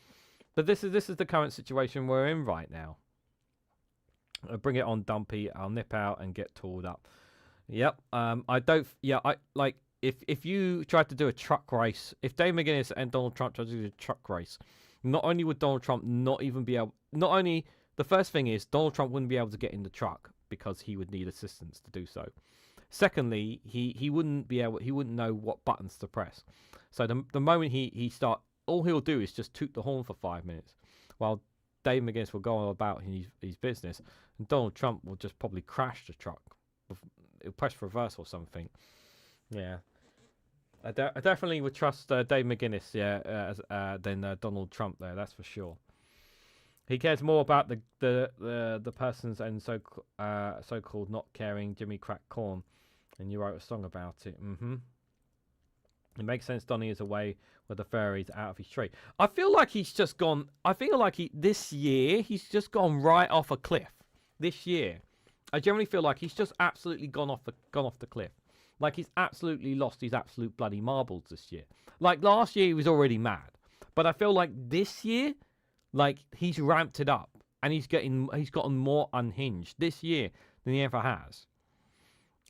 But this is the current situation we're in right now. Bring it on, Dumpy. I'll nip out and get tooled up. Yep. I don't. Yeah. I like. If you tried to do a truck race, if Dave McGuinness and Donald Trump tried to do a truck race, not only would Donald Trump not even be able, not only, the first thing is Donald Trump wouldn't be able to get in the truck because he would need assistance to do so. Secondly, he wouldn't be able, he wouldn't know what buttons to press. So the moment he start, all he'll do is just toot the horn for 5 minutes, while Dave McGuinness will go on about his business, and Donald Trump will just probably crash the truck. He'll press reverse or something. Yeah, I definitely would trust Dave McGuinness, than Donald Trump there. That's for sure. He cares more about the persons and so-called not caring Jimmy Crack Corn, and you wrote a song about it. It makes sense. Donny is away with the fairies out of his tree. I feel like he's just gone. I feel like this year he's just gone right off a cliff. This year, I generally feel like he's just absolutely gone off the cliff. Like, he's absolutely lost his absolute bloody marbles this year. Like, last year he was already mad. But I feel like this year, like, he's ramped it up. And he's gotten more unhinged this year than he ever has.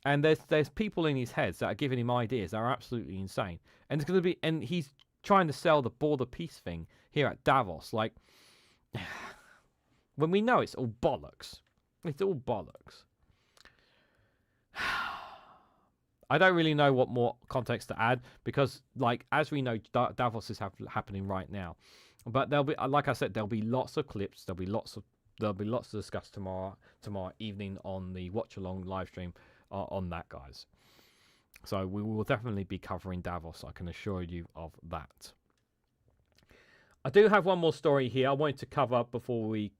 And there's people in his heads that are giving him ideas that are absolutely insane. And it's going to be, and he's trying to sell the border peace thing here at Davos. Like, when we know it's all bollocks. It's all bollocks. I don't really know what more context to add because, like, as we know, Davos is happening right now. But there'll be, like I said, there'll be lots of clips. There'll be lots to discuss tomorrow evening on the watch along live stream on that, guys. So we will definitely be covering Davos. I can assure you of that. I do have one more story here I wanted to cover before we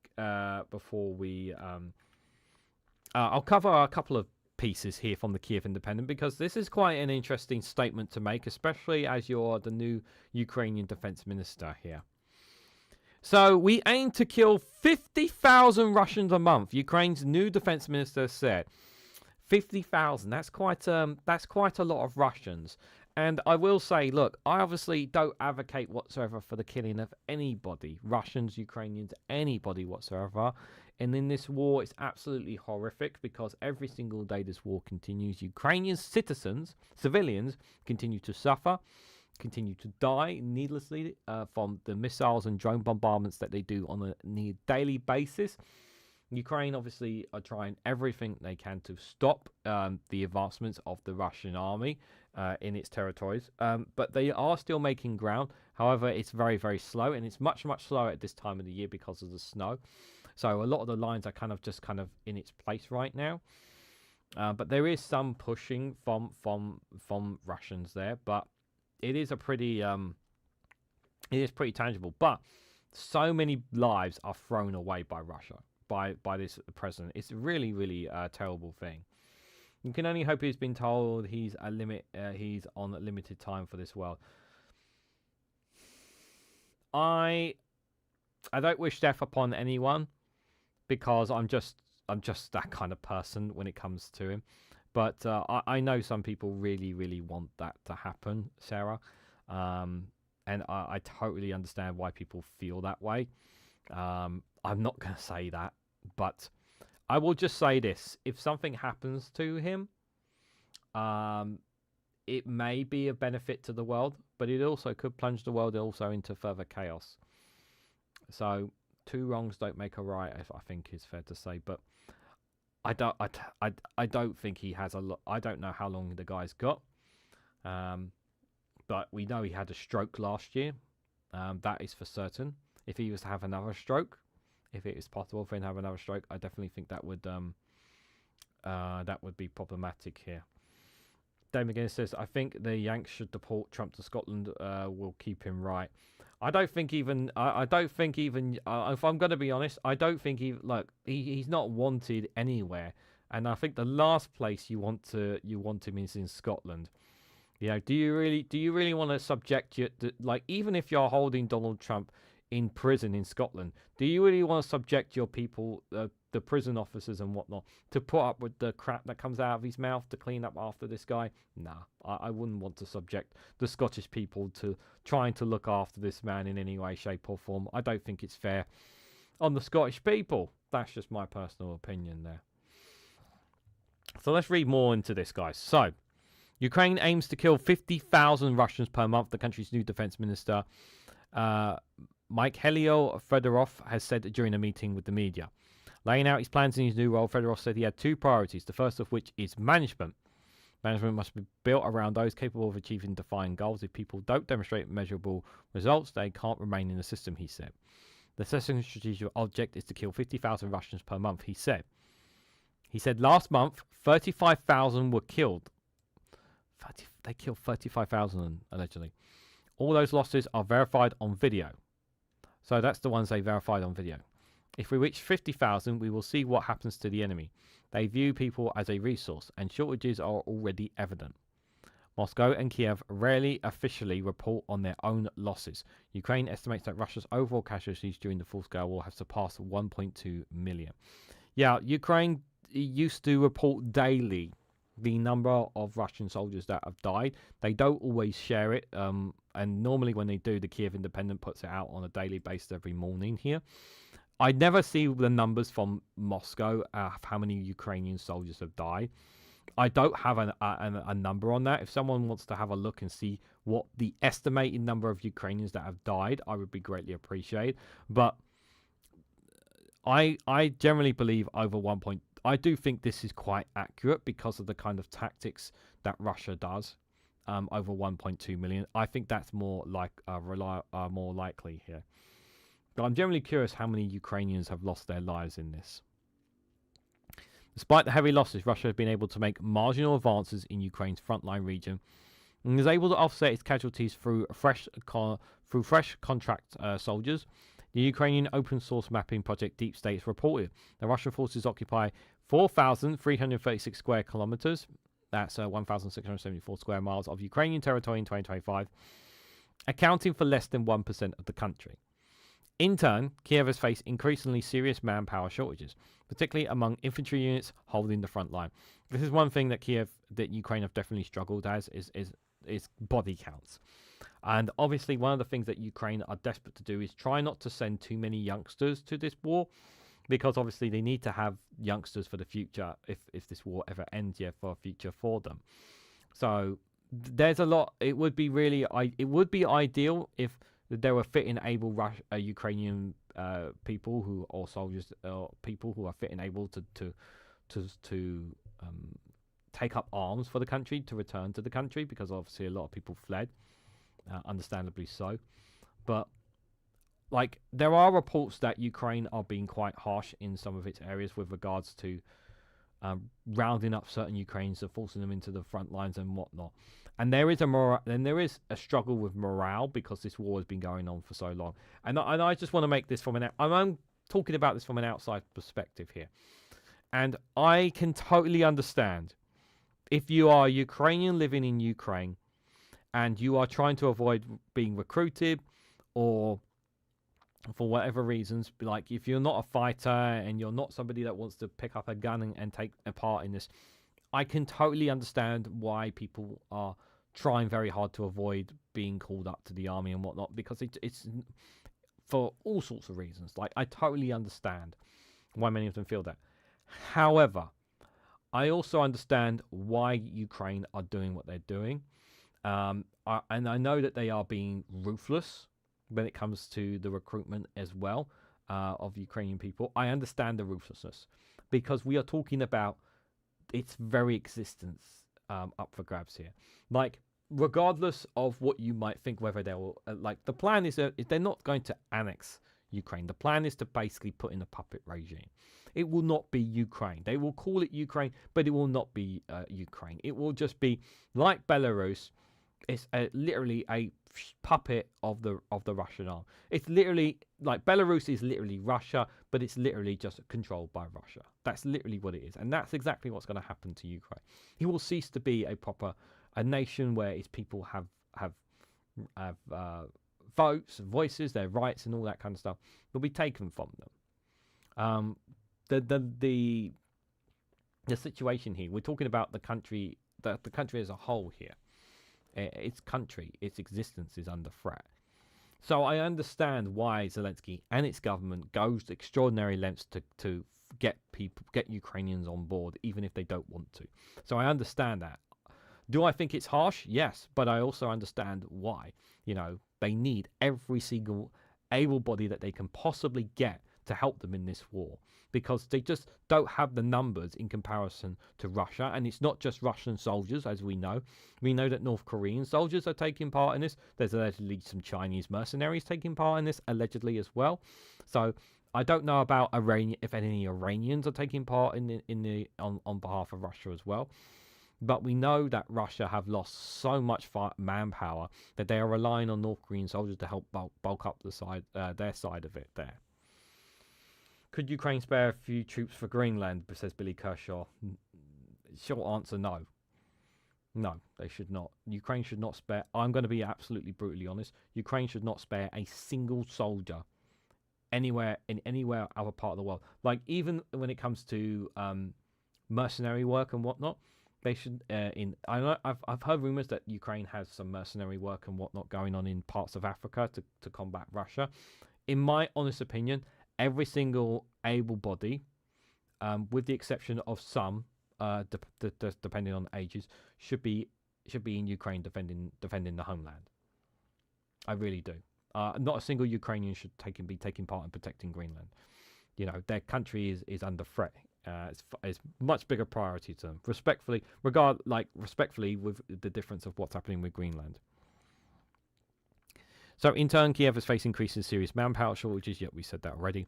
I'll cover a couple of pieces here from the Kiev Independent because this is quite an interesting statement to make, especially as you're the new Ukrainian defense minister here. So we aim to kill 50,000 Russians a month, Ukraine's new defense minister said. 50,000, that's quite a lot of Russians. And I will say, look, I obviously don't advocate whatsoever for the killing of anybody, Russians, Ukrainians, anybody whatsoever. And in this war, it's absolutely horrific because every single day this war continues. Ukrainian civilians, continue to suffer, continue to die needlessly from the missiles and drone bombardments that they do on a near daily basis. Ukraine obviously are trying everything they can to stop the advancements of the Russian army in its territories, but they are still making ground. However, it's very, very slow, and it's much, much slower at this time of the year because of the snow. So a lot of the lines are kind of in its place right now. But there is some pushing from Russians there, but it is pretty tangible. But so many lives are thrown away by Russia, by this president. It's really, really a terrible thing. You can only hope he's been told he's on a limited time for this world. I don't wish death upon anyone because I'm just that kind of person when it comes to him. But I know some people really, really want that to happen, Sarah. And I totally understand why people feel that way. I'm not going to say that, but I will just say this. If something happens to him, it may be a benefit to the world, but it also could plunge the world also into further chaos. So two wrongs don't make a right, I think is fair to say. But I don't think he has a lot. I don't know how long the guy's got. But we know he had a stroke last year. That is for certain. If he was to have another stroke, if it is possible for him to have another stroke, I definitely think that would be problematic here. Dave McGuinness says, I think the Yanks should deport Trump to Scotland. Will keep him right. I don't think even. If I'm going to be honest, I don't think he's not wanted anywhere. And I think the last place you want him is in Scotland. Yeah, do you really want to subject like, even if you're holding Donald Trump in prison in Scotland, do you really want to subject your people, the prison officers and whatnot, to put up with the crap that comes out of his mouth to clean up after this guy? Nah, I wouldn't want to subject the Scottish people to trying to look after this man in any way, shape or form. I don't think it's fair on the Scottish people. That's just my personal opinion there. So let's read more into this, guys. So, Ukraine aims to kill 50,000 Russians per month, the country's new defense minister, Mikhailo Fedorov, has said during a meeting with the media. Laying out his plans in his new role, Fedorov said he had two priorities, the first of which is management. Management must be built around those capable of achieving defined goals. If people don't demonstrate measurable results, they can't remain in the system, he said. The second strategic object is to kill 50,000 Russians per month, he said. He said last month, 35,000 were killed. They killed 35,000, allegedly. All those losses are verified on video. So that's the ones they verified on video. If we reach 50,000, we will see what happens to the enemy. They view people as a resource, and shortages are already evident. Moscow and Kiev rarely officially report on their own losses. Ukraine estimates that Russia's overall casualties during the full-scale war have surpassed 1.2 million. Yeah, Ukraine used to report daily the number of Russian soldiers that have died. They don't always share it, and normally when they do, the Kiev Independent puts it out on a daily basis every morning here. I never see the numbers from Moscow of how many Ukrainian soldiers have died. I don't have a number on that. If someone wants to have a look and see what the estimated number of Ukrainians that have died, I would be greatly appreciated. But I generally believe over 1. I do think this is quite accurate because of the kind of tactics that Russia does. Over 1.2 million. I think that's more like more likely here. But I'm generally curious how many Ukrainians have lost their lives in this. Despite the heavy losses, Russia has been able to make marginal advances in Ukraine's frontline region and is able to offset its casualties through fresh contract soldiers. The Ukrainian open source mapping project Deep State reported the Russian forces occupy 4,336 square kilometers, that's 1,674 square miles of Ukrainian territory in 2025, accounting for less than 1% of the country. In turn, Kiev has faced increasingly serious manpower shortages, particularly among infantry units holding the front line. This is one thing that Ukraine have definitely struggled as is body counts. And obviously one of the things that Ukraine are desperate to do is try not to send too many youngsters to this war, because obviously they need to have youngsters for the future if this war ever ends, for a future for them. So there's a lot. It would be ideal if there were fit and able Ukrainian people or soldiers or people who are fit and able to take up arms for the country, to return to the country, because obviously a lot of people fled, understandably so. But like, there are reports that Ukraine are being quite harsh in some of its areas with regards to rounding up certain Ukrainians and forcing them into the front lines and whatnot. And there is a struggle with morale because this war has been going on for so long. And I just want to make this I'm talking about this from an outside perspective here. And I can totally understand if you are Ukrainian living in Ukraine and you are trying to avoid being recruited, or for whatever reasons, like if you're not a fighter and you're not somebody that wants to pick up a gun and take a part in this, I can totally understand why people are trying very hard to avoid being called up to the army and whatnot, because it's for all sorts of reasons. Like, I totally understand why many of them feel that. However, I also understand why Ukraine are doing what they're doing. And I know that they are being ruthless when it comes to the recruitment as well of Ukrainian people. I understand the ruthlessness because we are talking about its very existence up for grabs here. Like, regardless of what you might think, whether they will, the plan is they're not going to annex Ukraine. The plan is to basically put in a puppet regime. It will not be Ukraine. They will call it Ukraine, but it will not be Ukraine. It will just be like Belarus. It's literally a puppet of the Russian arm. It's literally like Belarus is literally Russia, but it's literally just controlled by Russia. That's literally what it is, and that's exactly what's going to happen to Ukraine. He will cease to be a proper a nation where its people have votes, voices, their rights, and all that kind of stuff will be taken from them. The situation here, we're talking about the country as a whole here. Its country, its existence is under threat. So I understand why Zelensky and its government goes to extraordinary lengths to get Ukrainians on board, even if they don't want to. So I understand that. Do I think it's harsh? Yes, but I also understand why. You know, they need every single able body that they can possibly get to help them in this war, because they just don't have the numbers in comparison to Russia. And it's not just Russian soldiers, as we know. We know that North Korean soldiers are taking part in this. There's allegedly some Chinese mercenaries taking part in this, allegedly as well. So I don't know about if any Iranians are taking part on behalf of Russia as well. But we know that Russia have lost so much manpower that they are relying on North Korean soldiers to help bulk up their side of it there. Could Ukraine spare a few troops for Greenland, says Billy Kershaw? Short answer, no. No, they should not. Ukraine should not spare... I'm going to be absolutely brutally honest. Ukraine should not spare a single soldier anywhere other part of the world. Like, even when it comes to mercenary work and whatnot, they should... I've heard rumors that Ukraine has some mercenary work and whatnot going on in parts of Africa to combat Russia. In my honest opinion, every single able body, with the exception of some, depending on ages, should be in Ukraine defending the homeland. I really do. Not a single Ukrainian should be taking part in protecting Greenland. You know, their country is under threat. It's much bigger priority to them. Respectfully, with the difference of what's happening with Greenland. So in turn, Kiev is facing increasing serious manpower shortages, yet we said that already.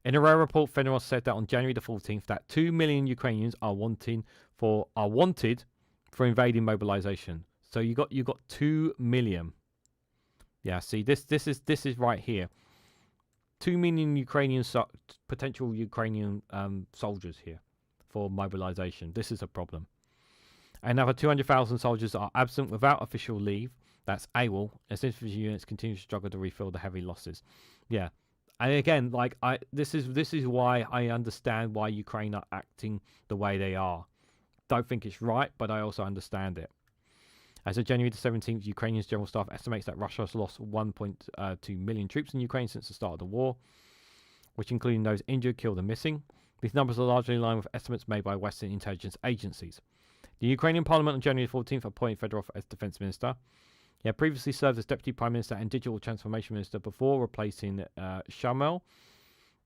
In a rare report, Federal said that on January the 14th that 2 million Ukrainians are wanted for invading mobilization. So you got 2 million. Yeah, see this is right here. 2 million potential Ukrainian soldiers here for mobilization. This is a problem. Another 200,000 soldiers are absent without official leave. That's AWOL, as infantry units continue to struggle to refill the heavy losses. Yeah, and again, this is why I understand why Ukraine are acting the way they are. Don't think it's right, but I also understand it. As of January the 17th, Ukrainian's general staff estimates that Russia has lost 1.2 million troops in Ukraine since the start of the war, which including those injured, killed, and missing. These numbers are largely in line with estimates made by Western intelligence agencies. The Ukrainian parliament on January 14th appointed Fedorov as defense minister. He had previously served as Deputy Prime Minister and Digital Transformation Minister before replacing Shamel.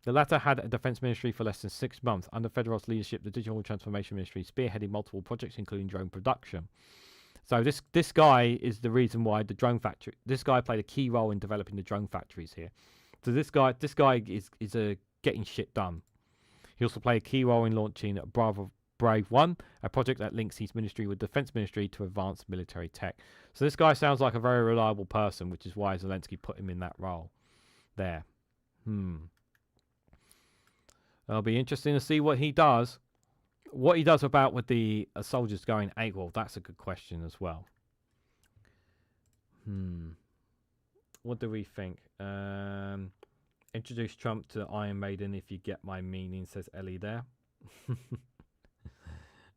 The latter had a defense ministry for less than 6 months. Under Fedorov's leadership, the Digital Transformation Ministry spearheaded multiple projects, including drone production. So this guy is the reason why the drone factory... This guy played a key role in developing the drone factories here. So this guy is getting shit done. He also played a key role in launching Brave 1, a project that links his ministry with Defense Ministry to advance military tech. So this guy sounds like a very reliable person, which is why Zelensky put him in that role there. It'll be interesting to see what he does. What he does about with the soldiers going AWOL, that's a good question as well. What do we think? Introduce Trump to Iron Maiden if you get my meaning, says Ellie there.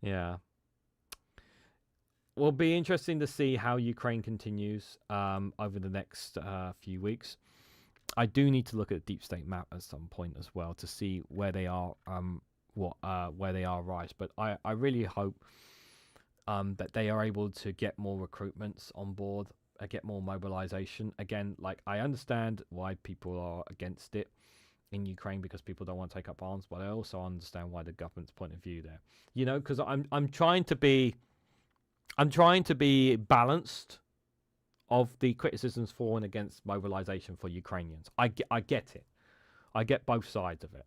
Yeah. Will be interesting to see how Ukraine continues over the next few weeks. I do need to look at a deep state map at some point as well to see where they are, where they are rise. But I really hope that they are able to get more recruitments on board, get more mobilization. Again, like I understand why people are against it in Ukraine because people don't want to take up arms, but I also understand why the government's point of view there. You know, because I'm trying to be balanced of the criticisms for and against mobilization for Ukrainians. I get it. I get both sides of it.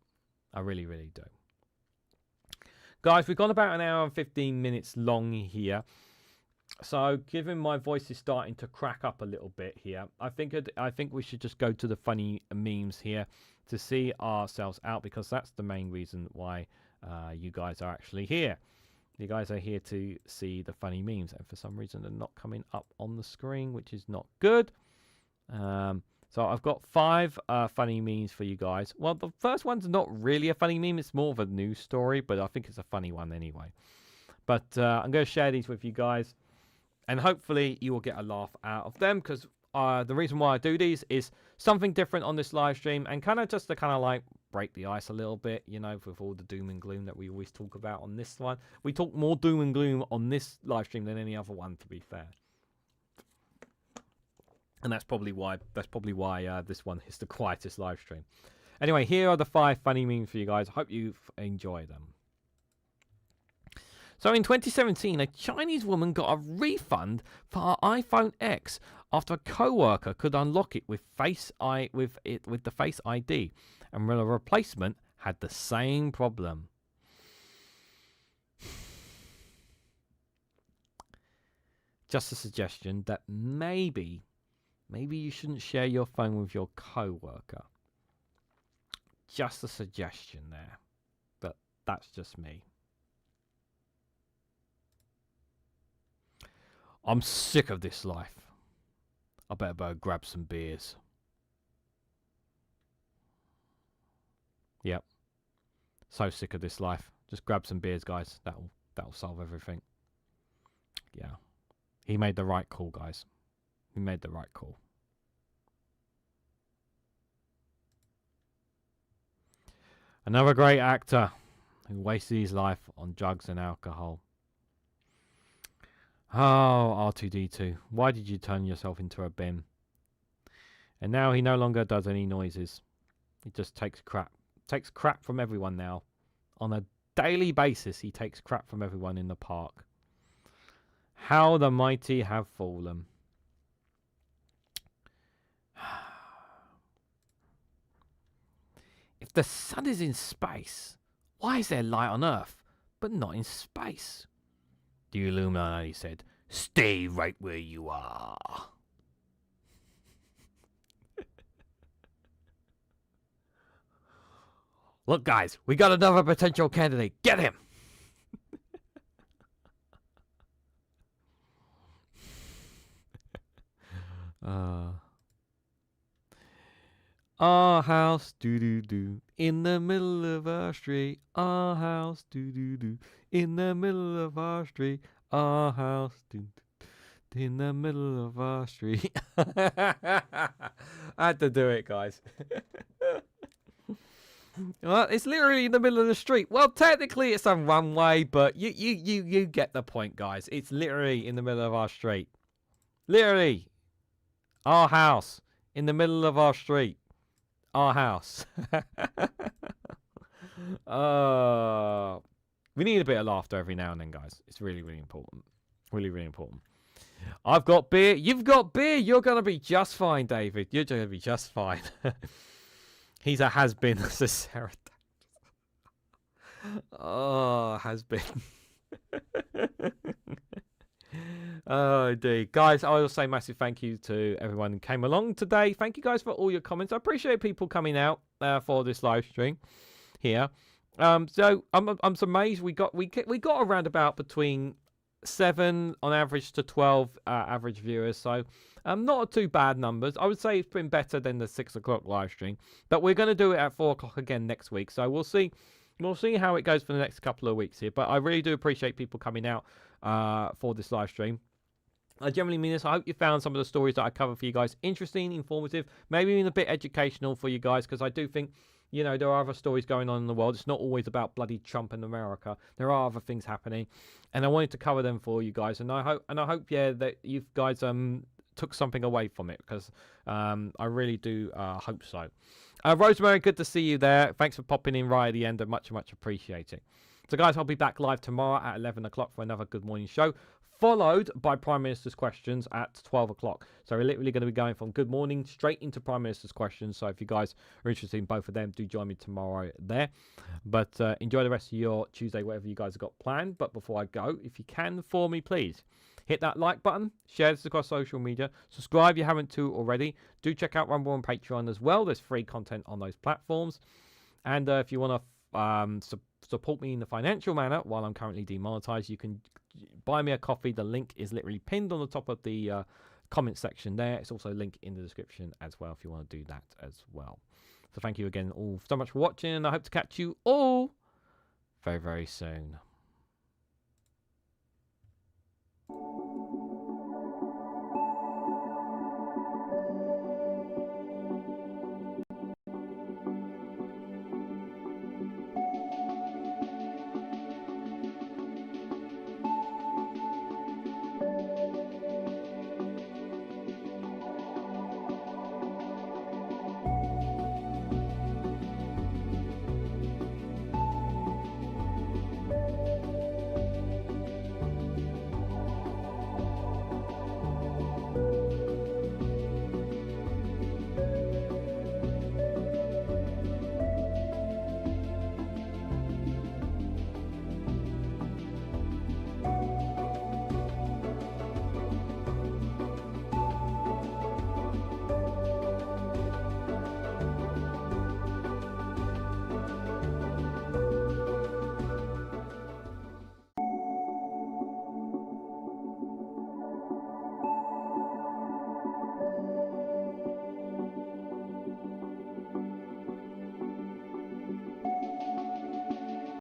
I really, really do. Guys, we've gone about an hour and 15 minutes long here. So, given my voice is starting to crack up a little bit here, I think we should just go to the funny memes here to see ourselves out, because that's the main reason why you guys are actually here. You guys are here to see the funny memes, and for some reason they're not coming up on the screen, which is not good. So I've got 5 funny memes for you guys. Well, the first one's not really a funny meme. It's more of a news story, but I think it's a funny one anyway. But I'm going to share these with you guys, and hopefully you will get a laugh out of them, because the reason why I do these is something different on this live stream, and kind of just to kind of like break the ice a little bit, you know, with all the doom and gloom that we always talk about on this one. We talk more doom and gloom on this live stream than any other one, to be fair. And that's probably why this one is the quietest live stream. Anyway, here are the 5 funny memes for you guys. I hope you enjoy them. So in 2017, a Chinese woman got a refund for her iPhone X after a co-worker could unlock it with the Face ID, and the replacement had the same problem. Just a suggestion that maybe you shouldn't share your phone with your co-worker. Just a suggestion there. But that's just me. I'm sick of this life. I better go grab some beers. Yep. So sick of this life. Just grab some beers, guys. That'll solve everything. Yeah. He made the right call, guys. He made the right call. Another great actor who wasted his life on drugs and alcohol. Oh, R2-D2, why did you turn yourself into a bin? And now he no longer does any noises. He just takes crap. Takes crap from everyone now. On a daily basis, he takes crap from everyone in the park. How the mighty have fallen. If the sun is in space, why is there light on Earth, but not in space? The Illuminati said, "Stay right where you are." Look, guys, we got another potential candidate. Get him! Our house, do-do-do, in the middle of our street. Our house, do-do-do, in the middle of our street. Our house, do-do-do, in the middle of our street. I had to do it, guys. Well, it's literally in the middle of the street. Well, technically it's a runway, but you get the point, guys. It's literally in the middle of our street. Literally. Our house. In the middle of our street. Our house. We need a bit of laughter every now and then, guys. It's really, really important. Really, really important. I've got beer. You've got beer. You're going to be just fine, David. You're going to be just fine. He's a has-been, says Sarah. Oh, has-been. Oh, indeed. Guys, I will say massive thank you to everyone who came along today. Thank you guys for all your comments. I appreciate people coming out for this live stream here. So I'm amazed we got around about between 7 on average to 12 average viewers. So not too bad numbers. I would say it's been better than the 6 o'clock live stream. But we're going to do it at 4 o'clock again next week. So we'll see. We'll see how it goes for the next couple of weeks here. But I really do appreciate people coming out for this live stream. I generally mean this. I hope you found some of the stories that I cover for you guys interesting, informative, maybe even a bit educational for you guys, because I do think, you know, there are other stories going on in the world. It's not always about bloody Trump and America. There are other things happening, and I wanted to cover them for you guys. And I hope, yeah, that you guys took something away from it, because I really do hope so. Rosemary, good to see you there. Thanks for popping in right at the end. I much appreciate it. So, guys, I'll be back live tomorrow at 11 o'clock for another Good Morning Show, followed by Prime Minister's Questions at 12 o'clock. So we're literally going to be going from Good Morning straight into Prime Minister's Questions. So if you guys are interested in both of them, do join me tomorrow there. But enjoy the rest of your Tuesday, whatever you guys have got planned. But before I go, if you can for me, please hit that like button, share this across social media, subscribe if you haven't too already. Do check out Rumble and Patreon as well. There's free content on those platforms. And if you want to support me in the financial manner while I'm currently demonetized, you can buy me a coffee. The link is literally pinned on the top of the comment section there. It's also linked in the description as well if you want to do that as well. So thank you again all so much for watching, and I hope to catch you all very, very soon.